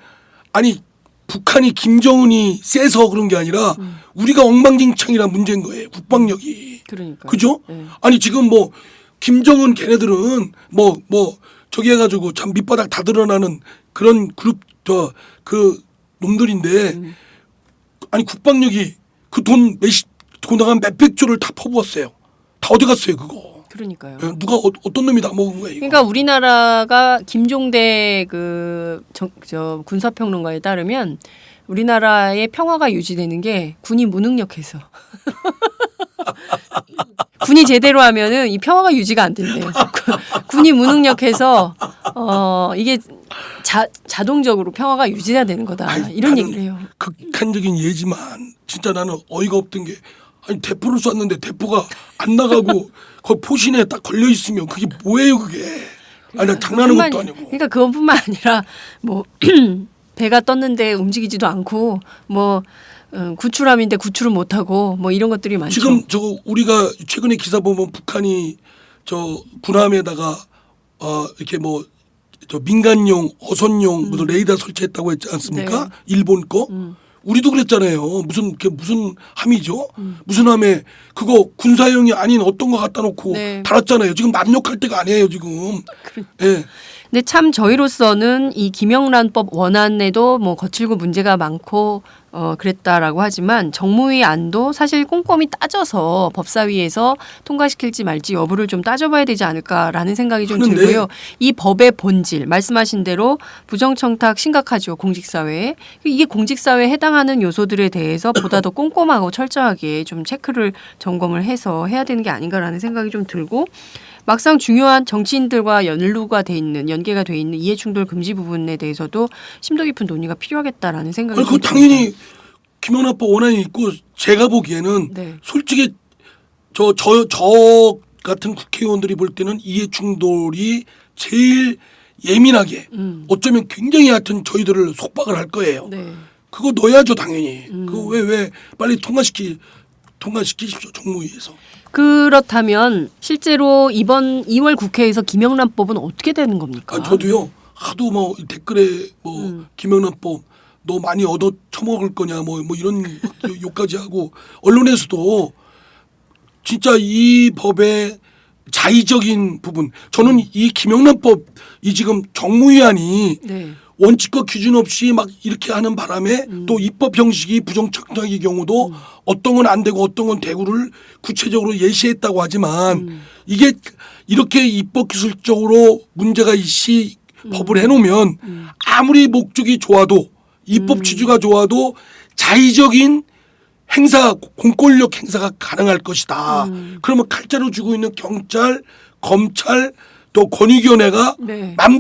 아니 북한이 김정은이 세서 그런 게 아니라 우리가 엉망진창이란 문제인 거예요. 국방력이. 그러니까. 그죠? 네. 아니 지금 뭐 김정은 걔네들은 뭐 저기 해가지고 참 밑바닥 다 드러나는 그런 그룹 그 놈들인데 아니 국방력이 그 돈 한 몇백 조를 다 퍼부었어요. 다 어디 갔어요 그거? 그러니까요. 예, 누가 어떤 놈이 다 먹은 거예요? 이거? 그러니까 우리나라가 김종대 저 군사평론가에 따르면 우리나라의 평화가 유지되는 게 군이 무능력해서. 군이 제대로 하면은 이 평화가 유지가 안 된대요. 군이 무능력해서 이게 자동적으로 평화가 유지가 되는 거다. 아니, 이런 나는 얘기를 해요. 극한적인 예지만 진짜 나는 어이가 없던 게 아니 대포를 쐈는데 대포가 안 나가고 그 포신에 딱 걸려 있으면 그게 뭐예요 그게? 아니 나 장난하는 것도 아니고. 그러니까 그것뿐만 아니라 뭐 배가 떴는데 움직이지도 않고 뭐 구출함인데 구출을 못하고 뭐 이런 것들이 많죠. 지금 저 우리가 최근에 기사 보면 북한이 저 군함에다가 이렇게 뭐 저 민간용 어선용 무슨 레이더 설치했다고 했지 않습니까? 네. 일본 거. 우리도 그랬잖아요. 무슨 함이죠? 무슨 함에 그거 군사용이 아닌 어떤 거 갖다 놓고 네. 달았잖아요. 지금 남욕할 때가 아니에요 지금. 예. 근데 참 저희로서는 이 김영란법 원안에도 뭐 거칠고 문제가 많고 그랬다라고 하지만 정무위 안도 사실 꼼꼼히 따져서 법사위에서 통과시킬지 말지 여부를 좀 따져봐야 되지 않을까라는 생각이 좀 하는데. 들고요. 이 법의 본질 말씀하신 대로 부정청탁 심각하죠. 공직사회에. 이게 공직사회에 해당하는 요소들에 대해서 보다 더 꼼꼼하고 철저하게 좀 체크를 점검을 해서 해야 되는 게 아닌가라는 생각이 좀 들고 막상 중요한 정치인들과 연계가 돼 있는 이해충돌 금지 부분에 대해서도 심도 깊은 논의가 필요하겠다라는 생각이 아니 그 듭니다. 당연히 김영란법 원안이 있고 제가 보기에는 네. 솔직히 저 같은 국회의원들이 볼 때는 이해충돌이 제일 예민하게 어쩌면 굉장히 하여튼 저희들을 속박을 할 거예요. 네. 그거 넣어야죠 당연히. 그거 왜 빨리 통과시키십시오 정무위에서. 그렇다면 실제로 이번 2월 국회에서 김영란법은 어떻게 되는 겁니까? 아, 저도요 하도 뭐 댓글에 뭐 김영란법 너 많이 얻어 처먹을 거냐 뭐 이런 욕까지 하고 언론에서도 진짜 이 법의 자의적인 부분 저는 이 김영란법 이 지금 정무위안이 네. 원칙과 기준 없이 막 이렇게 하는 바람에 또 입법 형식이 부정청탁의 경우도 어떤 건 안 되고 어떤 건 되고를 구체적으로 예시했다고 하지만 이게 이렇게 입법 기술적으로 문제가 있이 법을 해놓으면 아무리 목적이 좋아도 입법 취지가 좋아도 자의적인 행사 공권력 행사가 가능할 것이다. 그러면 칼자루 쥐고 있는 경찰, 검찰 또 권익위원회가 네. 맘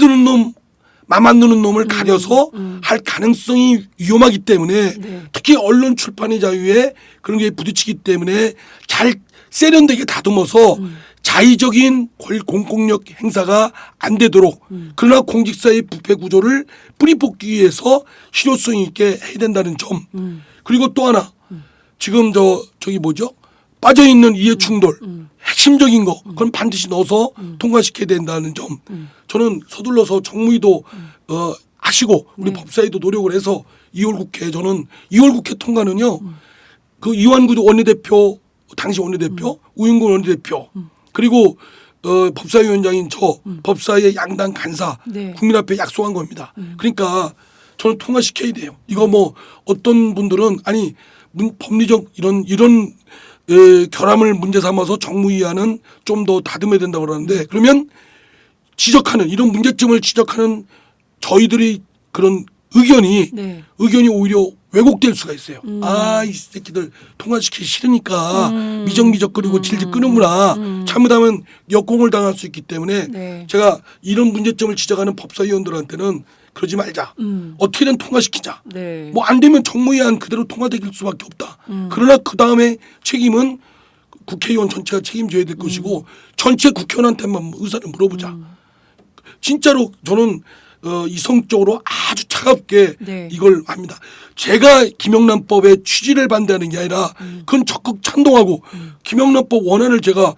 안 드는 놈을 가려서 할 가능성이 위험하기 때문에 네. 특히 언론 출판의 자유에 그런 게 부딪히기 때문에 잘 세련되게 다듬어서 자의적인 공권력 행사가 안 되도록 그러나 공직사의 부패 구조를 뿌리 뽑기 위해서 실효성 있게 해야 된다는 점 그리고 또 하나 지금 저기 뭐죠 빠져 있는 이해 충돌 핵심적인 거 그건 반드시 넣어서 통과시켜야 된다는 점 저는 서둘러서 정무위도 하시고 우리 법사위도 노력을 해서 2월 국회 저는 2월 국회 통과는요 그 이완구 원내대표 당시 원내대표 우윤근 원내대표 그리고 법사위원장인 저 법사위의 양당 간사 네. 국민 앞에 약속한 겁니다. 그러니까 저는 통과시켜야 돼요. 이거 뭐 어떤 분들은 아니 법리적 이런 결함을 문제 삼아서 정무위안은 좀 더 다듬어야 된다고 그러는데 그러면 지적하는 이런 문제점을 지적하는 저희들이 그런 의견이 오히려 왜곡될 수가 있어요. 아, 이 새끼들 통과시키기 싫으니까 미적거리고 질질 끄는구나. 잘못하면 역공을 당할 수 있기 때문에 네. 제가 이런 문제점을 지적하는 법사위원들한테는 그러지 말자. 어떻게든 통과시키자. 네. 뭐 안 되면 정무위안 그대로 통과될 수밖에 없다. 그러나 그 다음에 책임은 국회의원 전체가 책임져야 될 것이고 전체 국회의원한테만 의사를 물어보자. 진짜로 저는 이성적으로 아주 차갑게 네. 이걸 합니다. 제가 김영란법의 취지를 반대하는 게 아니라 그건 적극 찬동하고 김영란법 원안을 제가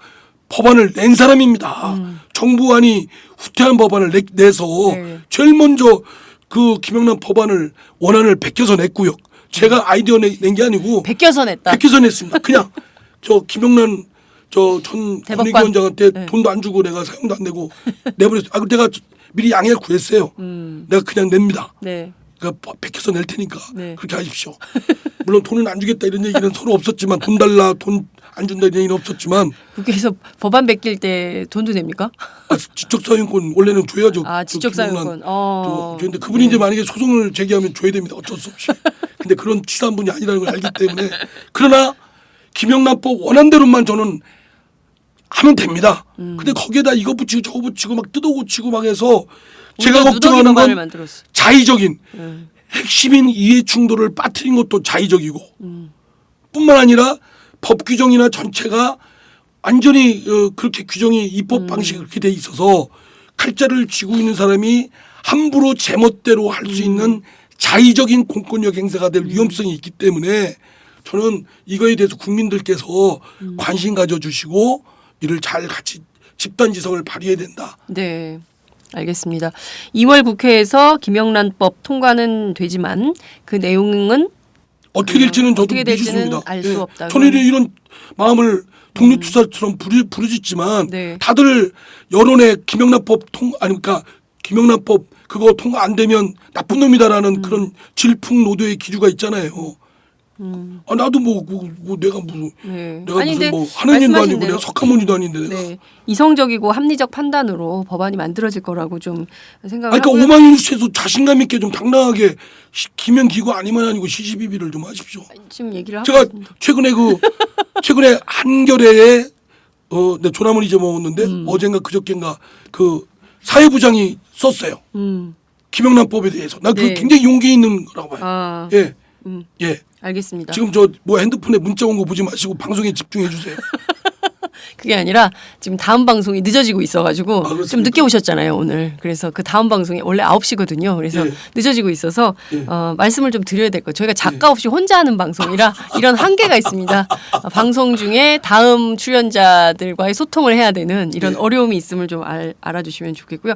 법안을 낸 사람입니다. 정부안이 후퇴한 법안을 내서 네. 제일 먼저 그 김영란 법안을 원안을 베껴서 냈고요. 제가 아이디어 낸 게 아니고 베껴서 냈다. 베껴서 냈습니다. 그냥 저 김영란 전 대법관. 권익위원장한테 네. 돈도 안 주고 내가 사용도 안 내고 내버렸어요. 아, 내가 미리 양해를 구했어요. 내가 그냥 냅니다. 네. 그러니까 베껴서 낼 테니까 네. 그렇게 하십시오. 물론 돈은 안 주겠다 이런 얘기는 서로 없었지만 돈 달라 돈 안 준다 이런 얘기는 없었지만 국회에서 법안 베낄 때 돈도 냅니까? 지적사용권 원래는 줘야죠. 아, 지적사용권. 그런데 그분이 이제 만약에 소송을 제기하면 줘야 됩니다. 어쩔 수 없이. 근데 그런 치사한 분이 아니라는 걸 알기 때문에 그러나 김영란법 원안대로만 저는 하면 됩니다. 근데 거기에다 이거 붙이고 저거 붙이고 막 뜯어고치고 막 해서 제가 우리가 걱정하는 누더기 법안을 건 만들었어. 자의적인 핵심인 이해 충돌을 빠뜨린 것도 자의적이고 뿐만 아니라 법 규정이나 전체가 완전히 그렇게 규정이 입법 방식이 그렇게 돼 있어서 칼자를 쥐고 있는 사람이 함부로 제멋대로 할 수 있는 자의적인 공권력 행사가 될 위험성이 있기 때문에 저는 이거에 대해서 국민들께서 관심 가져주시고 이를 잘 같이 집단지성을 발휘해야 된다. 네. 알겠습니다. 2월 국회에서 김영란법 통과는 되지만 그 내용은 어떻게 될지는 저도 어떻게 될지는 미지수입니다. 알 수 없다. 저는 이런 마음을 독립투사처럼 부르짖지만 네. 다들 여론에 김영란법 그러니까 김영란법 그거 통과 안 되면 나쁜 놈이다라는 그런 질풍노도의 기류가 있잖아요. 아 나도 뭐 내가 무슨 네. 내가 아니, 무슨 근데 뭐 하느님도 말씀하신 아니고 대로 내가 석가모니도 아닌데 내가. 네. 이성적이고 합리적 판단으로 법안이 만들어질 거라고 좀 생각을 그러니까 하고요. 오마이뉴스에서 자신감 있게 좀 당당하게 기면기고 아니면 아니고 시시비비를 좀 하십시오. 지금 얘기를 하고 제가 있습니다. 최근에 한겨레에 내 조남을 잊어먹었는데 어젠가 그저께인가 그 사회부장이 썼어요. 김영란법에 대해서 나 그거 네. 굉장히 용기 있는 거라고 봐요. 아, 예, 예. 알겠습니다. 지금 저 뭐 핸드폰에 문자 온 거 보지 마시고 방송에 집중해 주세요. 그게 아니라 지금 다음 방송이 늦어지고 있어가지고 그렇습니까? 좀 늦게 오셨잖아요 오늘. 그래서 그 다음 방송이 원래 9시거든요. 그래서 예. 늦어지고 있어서 예. 말씀을 좀 드려야 될 거예요. 저희가 작가 없이 혼자 하는 방송이라 이런 한계가 있습니다. 방송 중에 다음 출연자들과의 소통을 해야 되는 이런 예. 어려움이 있음을 좀 알아주시면 좋겠고요.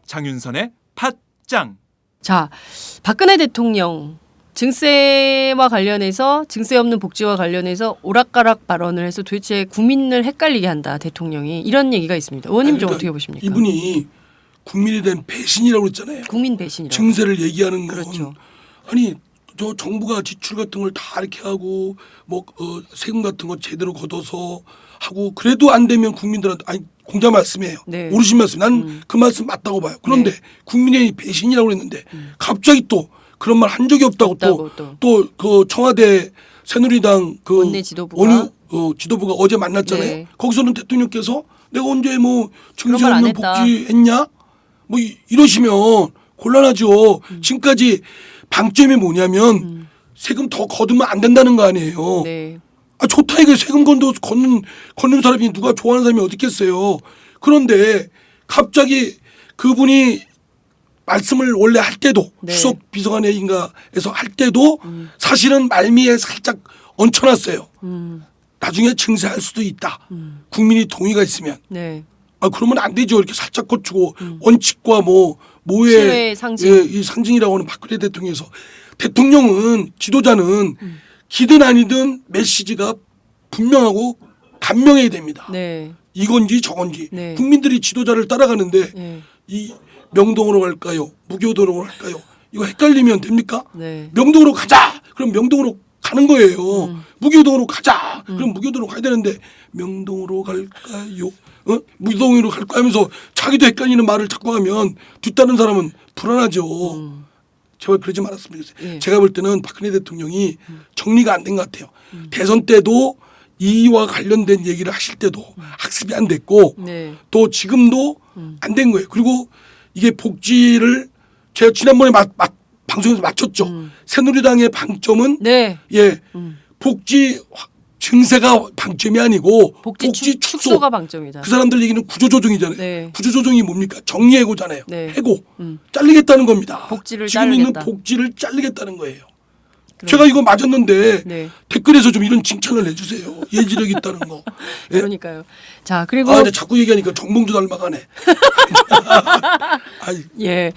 장윤선의 팟짱. 자, 박근혜 대통령 증세와 관련해서 증세 없는 복지와 관련해서 오락가락 발언을 해서 도대체 국민을 헷갈리게 한다 대통령이 이런 얘기가 있습니다. 의원님 좀 그러니까 어떻게 보십니까? 이분이 국민에 대한 배신이라고 그랬잖아요. 국민 배신이라고. 증세를 얘기하는 건 그렇죠. 아니 저 정부가 지출 같은 걸 다 이렇게 하고 뭐 세금 같은 거 제대로 걷어서 하고 그래도 안 되면 국민들한테 아니 공자 말씀이에요. 네. 오르신 말씀. 난 그 말씀 맞다고 봐요. 그런데 네. 국민의 배신이라고 그랬는데 갑자기 또 그런 말 한 적이 없다고 없다고 또 그 청와대 새누리당 그 원내 지도부가 지도부가 어제 만났잖아요. 네. 거기서는 대통령께서 내가 언제 뭐 증세 그런 말안 없는 했다. 복지했냐? 뭐 이러시면 곤란하죠. 지금까지 방점이 뭐냐면 세금 더 거두면 안 된다는 거 아니에요. 네. 아 좋다 이게 세금 걷는 사람이 누가 좋아하는 사람이 어디 있겠어요. 그런데 갑자기 그분이 말씀을 원래 할 때도 네. 수석 비서관회의인가에서 할 때도 사실은 말미에 살짝 얹혀놨어요. 나중에 증세할 수도 있다. 국민이 동의가 있으면. 네. 아 그러면 안 되죠. 이렇게 살짝 거치고 원칙과 뭐의 신뢰의 상징. 예, 이 상징이라고 하는 박근혜 대통령에서 대통령은 지도자는 기든 아니든 메시지가 분명하고 간명해야 됩니다. 네. 이건지 저건지 네. 국민들이 지도자를 따라가는데 네. 이 명동으로 갈까요? 무교도로 갈까요? 이거 헷갈리면 됩니까? 네. 명동으로 가자. 그럼 명동으로 가는 거예요. 무교동으로 가자. 그럼 무교동으로 가야 되는데 명동으로 갈까요? 무교동으로 갈까 하면서 자기도 헷갈리는 말을 자꾸 하면 뒤따른 사람은 불안하죠. 제발 그러지 말았으면 좋겠어요. 예. 제가 볼 때는 박근혜 대통령이 정리가 안 된 것 같아요. 대선 때도 이와 관련된 얘기를 하실 때도 학습이 안 됐고 네. 또 지금도 안 된 거예요. 그리고 이게 복지를 제가 지난번에 방송에서 맞췄죠. 새누리당의 방점은 네. 예 복지 증세가 방점이 아니고 복지 축소. 축소가 방점이다. 그 사람들 얘기는 구조조정이잖아요. 네. 구조조정이 뭡니까? 정리해고잖아요. 네. 해고. 잘리겠다는 겁니다. 복지를 지금 있는 자르겠다. 복지를 자르겠다는 거예요. 제가 이거 맞았는데 네. 댓글에서 좀 이런 칭찬을 해주세요. 예지력 있다는 거. 예? 그러니까요. 자, 그리고 근데 자꾸 얘기하니까 정봉주 닮아가네. 아이, 예.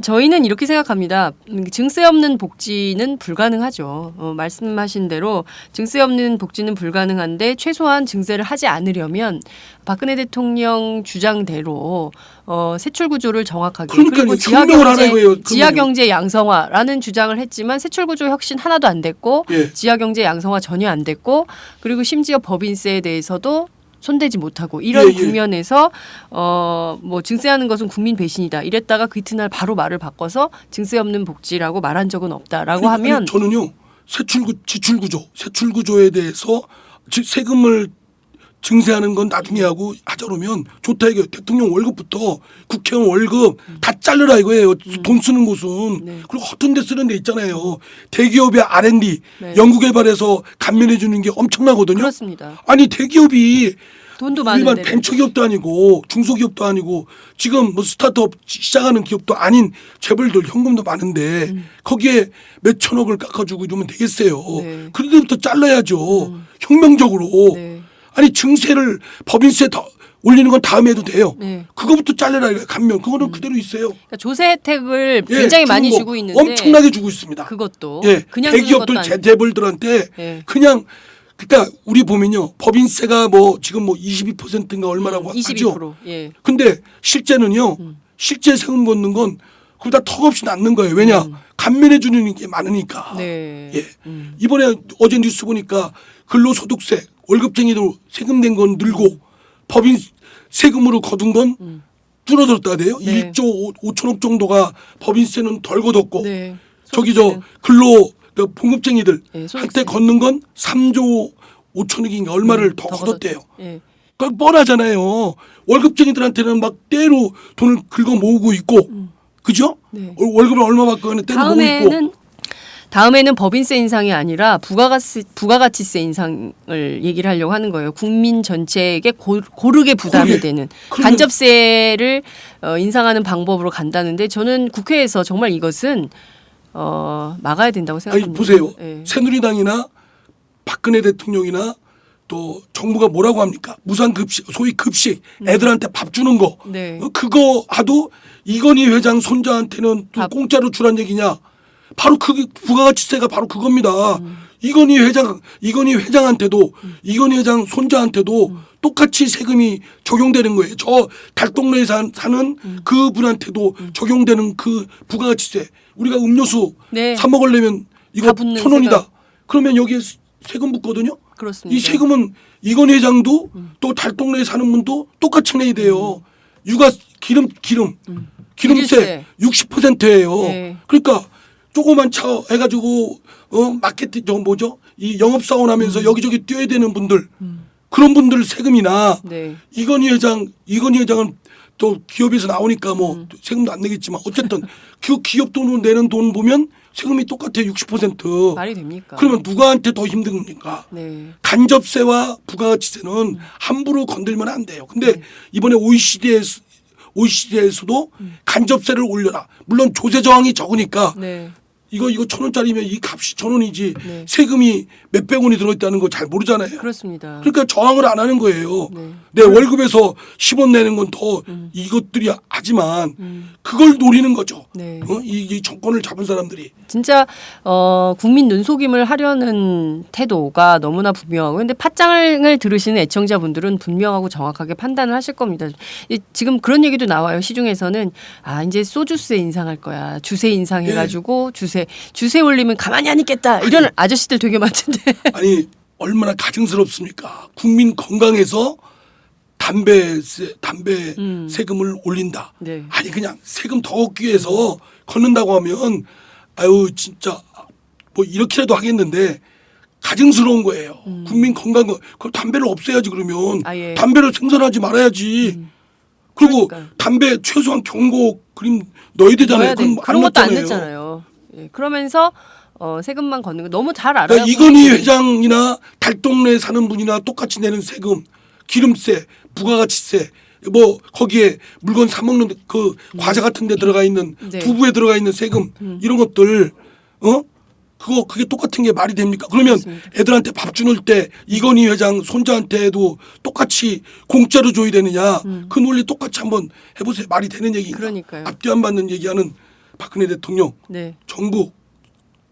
저희는 이렇게 생각합니다. 증세 없는 복지는 불가능하죠. 말씀하신 대로 증세 없는 복지는 불가능한데 최소한 증세를 하지 않으려면 박근혜 대통령 주장대로 세출 구조를 정확하게 그러니까요. 그리고 혁명을 하라고 해요. 지하 경제 양성화라는 주장을 했지만 세출 구조 혁신 하나도 안 됐고 예. 지하 경제 양성화 전혀 안 됐고 그리고 심지어 법인세에 대해서도 손대지 못하고 이런 예, 예. 국면에서 뭐 증세하는 것은 국민 배신이다 이랬다가 그 이튿날 바로 말을 바꿔서 증세 없는 복지라고 말한 적은 없다라고 하면 아니, 저는요 지출 구조에 대해서 세금을 증세하는 건 나중에 하고 하자 그러면 좋다 이거 대통령 월급부터 국회의원 월급 다 자르라 이거예요. 돈 쓰는 곳은 네. 그리고 허튼 데 쓰는 데 있잖아요. 대기업의 R&D 네. 연구개발해서 감면해 주는 게 엄청나거든요. 그렇습니다. 아니 대기업이 돈도 일반 많은데 벤처기업도 아니고 중소기업도 아니고 지금 뭐 스타트업 시작하는 기업도 아닌 재벌들 현금도 많은데 거기에 몇 천억을 깎아주고 이러면 되겠어요. 네. 그런 데부터 잘라야죠. 혁명적으로. 네. 아니 증세를 법인세 더 올리는 건 다음에 해도 돼요. 네. 그거부터 잘라라 이거예요. 감면 그거는 그대로 있어요. 그러니까 조세 혜택을 예, 굉장히 많이 주는 거 주고 있는데 엄청나게 주고 있습니다. 그것도 예, 그냥 주는 대기업들 것도 아니고 재벌들한테 예. 그냥 그러니까 우리 보면요 법인세가 뭐 지금 뭐 22%인가 얼마라고 하죠. 22%. 예. 근데 실제는요. 실제 세금 걷는 건 그보다 턱없이 낮는 거예요. 왜냐 감면해 주는 게 많으니까. 네. 예. 이번에 어제 뉴스 보니까 근로소득세 월급쟁이들 세금 낸 건 늘고 법인 세금으로 거둔 건 줄어들었다대요. 네. 1조 5천억 정도가 법인세는 덜 걷었고 네. 저기 저 소득세는. 근로 그 봉급쟁이들 네, 소득세. 한때 걷는 건 3조 5천억인가 얼마를 더 더 걷었대요. 예. 그 뻔하잖아요. 월급쟁이들한테는 막 때로 돈을 긁어 모으고 있고, 그죠? 네. 월급을 얼마 받고 하는 때로 모으고 있고. 다음에는 법인세 인상이 아니라 부가가치세 인상을 얘기를 하려고 하는 거예요. 국민 전체에게 고르게 부담이 그러게. 되는 그러면- 간접세를 인상하는 방법으로 간다는데 저는 국회에서 정말 이것은 막아야 된다고 아니 생각합니다. 보세요. 예. 새누리당이나 박근혜 대통령이나 또 정부가 뭐라고 합니까? 무상급식, 소위 급식, 애들한테 밥 주는 거. 네. 그거 하도 이건희 회장 손자한테는 또 밥. 공짜로 주란 얘기냐? 바로 그게 부가가치세가 바로 그겁니다. 이건희 회장한테도 이건희 회장 손자한테도 똑같이 세금이 적용되는 거예요. 저 달동네에 사는 그 분한테도 적용되는 그 부가가치세. 우리가 음료수 네. 사 먹으려면 이거 다 붙는 1,000원이다. 세금. 그러면 여기에 세금 붙거든요. 그렇습니다. 이 세금은 이건희 회장도 또 달동네에 사는 분도 똑같이 내야 돼요. 육아 기름세 기름세. 60%예요. 네. 그러니까 조그만 차 해가지고 마케팅 저 뭐죠? 이 영업사원 하면서 여기저기 뛰어야 되는 분들 그런 분들 세금이나 네. 이건희 회장은 또 기업에서 나오니까 뭐 세금도 안 내겠지만 어쨌든 그 기업 돈으로 내는 돈 보면 세금이 똑같아요. 60%. 말이 됩니까? 그러면 누구한테 더 힘든 겁니까? 네. 간접세와 부가가치세는 함부로 건들면 안 돼요. 근데 이번에 OECD에서도 간접세를 올려라. 물론 조세 저항이 적으니까 네. 이거 1,000원짜리면 이 값이 1,000원이지 네. 세금이 몇백 원이 들어있다는 거 잘 모르잖아요. 그렇습니다. 그러니까 저항을 안 하는 거예요. 네. 내 월급에서 10원 내는 건 더 이것들이 하지만 그걸 노리는 거죠. 네. 이 정권을 잡은 사람들이. 진짜 국민 눈속임을 하려는 태도가 너무나 분명하고 근데 팟짱을 들으시는 애청자분들은 분명하고 정확하게 판단을 하실 겁니다. 지금 그런 얘기도 나와요. 시중에서는 이제 소주세 인상할 거야. 주세 인상해가지고 주세 올리면 가만히 안 있겠다. 이런 아저씨들 되게 많던데. 아니 얼마나 가증스럽습니까? 국민 건강에서 담배 세금을 올린다. 네. 아니 그냥 세금 더 얻기 위해서 걷는다고 하면 아유 진짜 뭐 이렇게라도 하겠는데 가증스러운 거예요. 국민 건강 그걸 담배를 없애야지 그러면 예. 담배를 생산하지 말아야지. 그리고 그러니까요. 담배 최소한 경고 그림 넣어야 되잖아요. 넣어야 돼. 그건 그런 것도 안 넣었잖아요. 냈잖아요. 예. 그러면서 세금만 걷는 거 너무 잘 알아요. 그러니까 이건희 회장이나 달동네에 사는 분이나 똑같이 내는 세금, 기름세, 부가가치세, 뭐 거기에 물건 사 먹는 그 과자 같은 데 들어가 있는 네. 두부에 들어가 있는 세금 이런 것들 그게 똑같은 게 말이 됩니까? 그러면 맞습니다. 애들한테 밥 주는 때 이건희 회장 손자한테도 똑같이 공짜로 줘야 되느냐? 그 논리 똑같이 한번 해보세요. 말이 되는 얘기인가? 그러니까요. 앞뒤 안 맞는 얘기하는 박근혜 대통령, 네. 정부,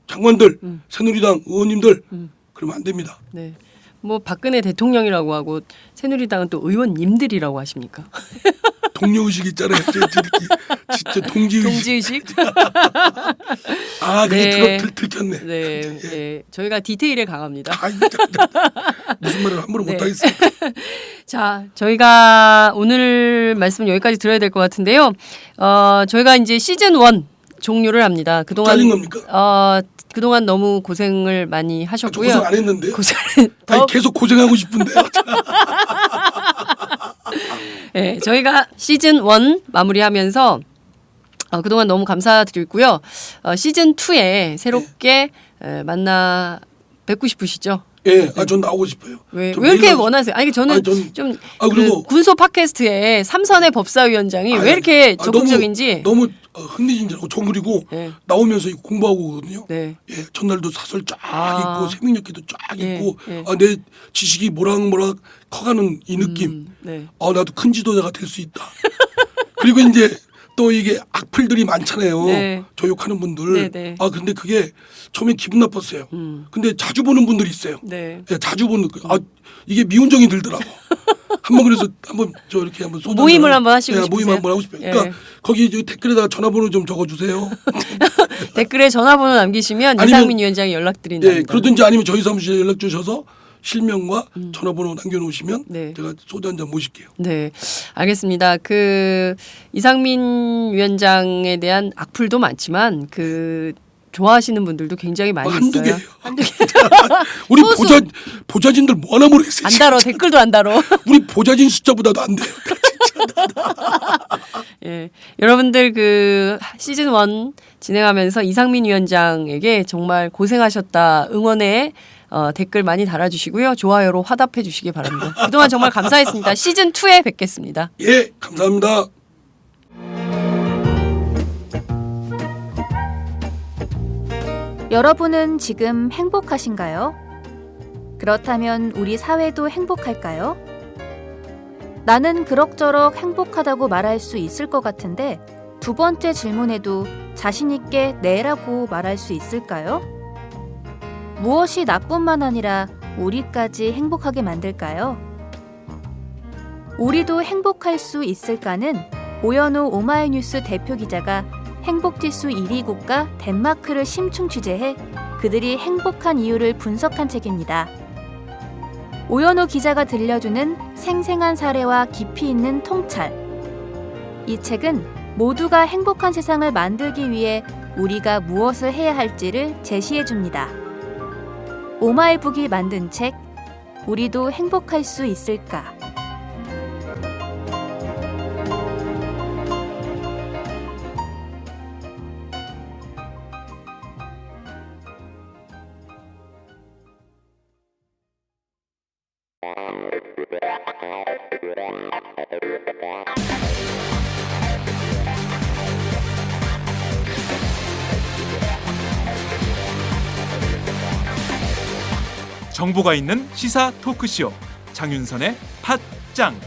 장관들, 새누리당 의원님들 그러면 안 됩니다. 네. 뭐 박근혜 대통령이라고 하고 새누리당은 또 의원님들이라고 하십니까? 동료의식 있잖아요. 진짜 동지의식. 동지의식? 아, 그게 네. 들켰네. 네, 네. 저희가 디테일에 강합니다. 아, 무슨 말을 함부로 네. 못하겠어. 자, 저희가 오늘 말씀 여기까지 들어야 될 것 같은데요. 저희가 이제 시즌 1 종료를 합니다. 그동안 잘린 겁니까? 그동안 너무 고생을 많이 저 하셨고요. 고생 안 했는데. 고생을 아니, 더 계속 고생하고 싶은데요. 네, 저희가 시즌 1 마무리하면서 그동안 너무 감사드리고요. 시즌 2에 새롭게 만나 뵙고 싶으시죠? 예, 전 나오고 싶어요. 왜 전 이렇게 매일 나오고 원하세요? 아니 저는 아니, 전- 좀 그리고- 그 군소 팟캐스트의 삼선의 법사위원장이 왜 이렇게 적극적인지 너무 흥미진진하고 전 그리고 네. 나오면서 공부하고 오거든요. 네. 예, 전날도 사설 쫙 아. 읽고 생명력기도 쫙 예, 읽고 예. 내 지식이 모락모락 커가는 이 느낌. 네. 나도 큰 지도자가 될 수 있다. 그리고 이제 또 이게 악플들이 많잖아요. 네. 조욕하는 분들. 네, 네. 근데 그게 처음에 기분 나빴어요. 근데 자주 보는 분들이 있어요. 네. 예, 자주 보는 이게 미운정이 들더라고. 한번 그래서 한번 저 이렇게 한번 소주 모임을 한잔- 한번 하시고 예, 모임 싶으세요? 한번 하고 싶어요. 예. 그러니까 거기 댓글에다가 전화번호 좀 적어주세요. 댓글에 전화번호 남기시면 아니면- 이상민 위원장이 연락드린답니다. 예, 그러든지 아니면 저희 사무실에 연락 주셔서 실명과 전화번호 남겨놓으시면 네. 제가 소주 한잔 모실게요. 네, 알겠습니다. 그 이상민 위원장에 대한 악플도 많지만 그 좋아하시는 분들도 굉장히 많이 한두 있어요. 개예요. 한두 개. 우리 소수. 보좌진들 뭐 하나 모르겠어요. 안 달어. 댓글도 안 달어. 우리 보좌진 숫자보다도 안 돼요. 예, 여러분들 그 시즌 1 진행하면서 이상민 위원장에게 정말 고생하셨다 응원의 댓글 많이 달아주시고요. 좋아요로 화답해 주시기 바랍니다. 그동안 정말 감사했습니다. 시즌 2에 뵙겠습니다. 예, 감사합니다. 여러분은 지금 행복하신가요? 그렇다면 우리 사회도 행복할까요? 나는 그럭저럭 행복하다고 말할 수 있을 것 같은데 두 번째 질문에도 자신있게 네라고 말할 수 있을까요? 무엇이 나뿐만 아니라 우리까지 행복하게 만들까요? 우리도 행복할 수 있을까는 오연우 오마이뉴스 대표 기자가 행복지수 1위 국가 덴마크를 심층 취재해 그들이 행복한 이유를 분석한 책입니다. 오연우 기자가 들려주는 생생한 사례와 깊이 있는 통찰. 이 책은 모두가 행복한 세상을 만들기 위해 우리가 무엇을 해야 할지를 제시해 줍니다. 오마이북이 만든 책, 우리도 행복할 수 있을까? 정보가 있는 시사 토크쇼 장윤선의 팟짱.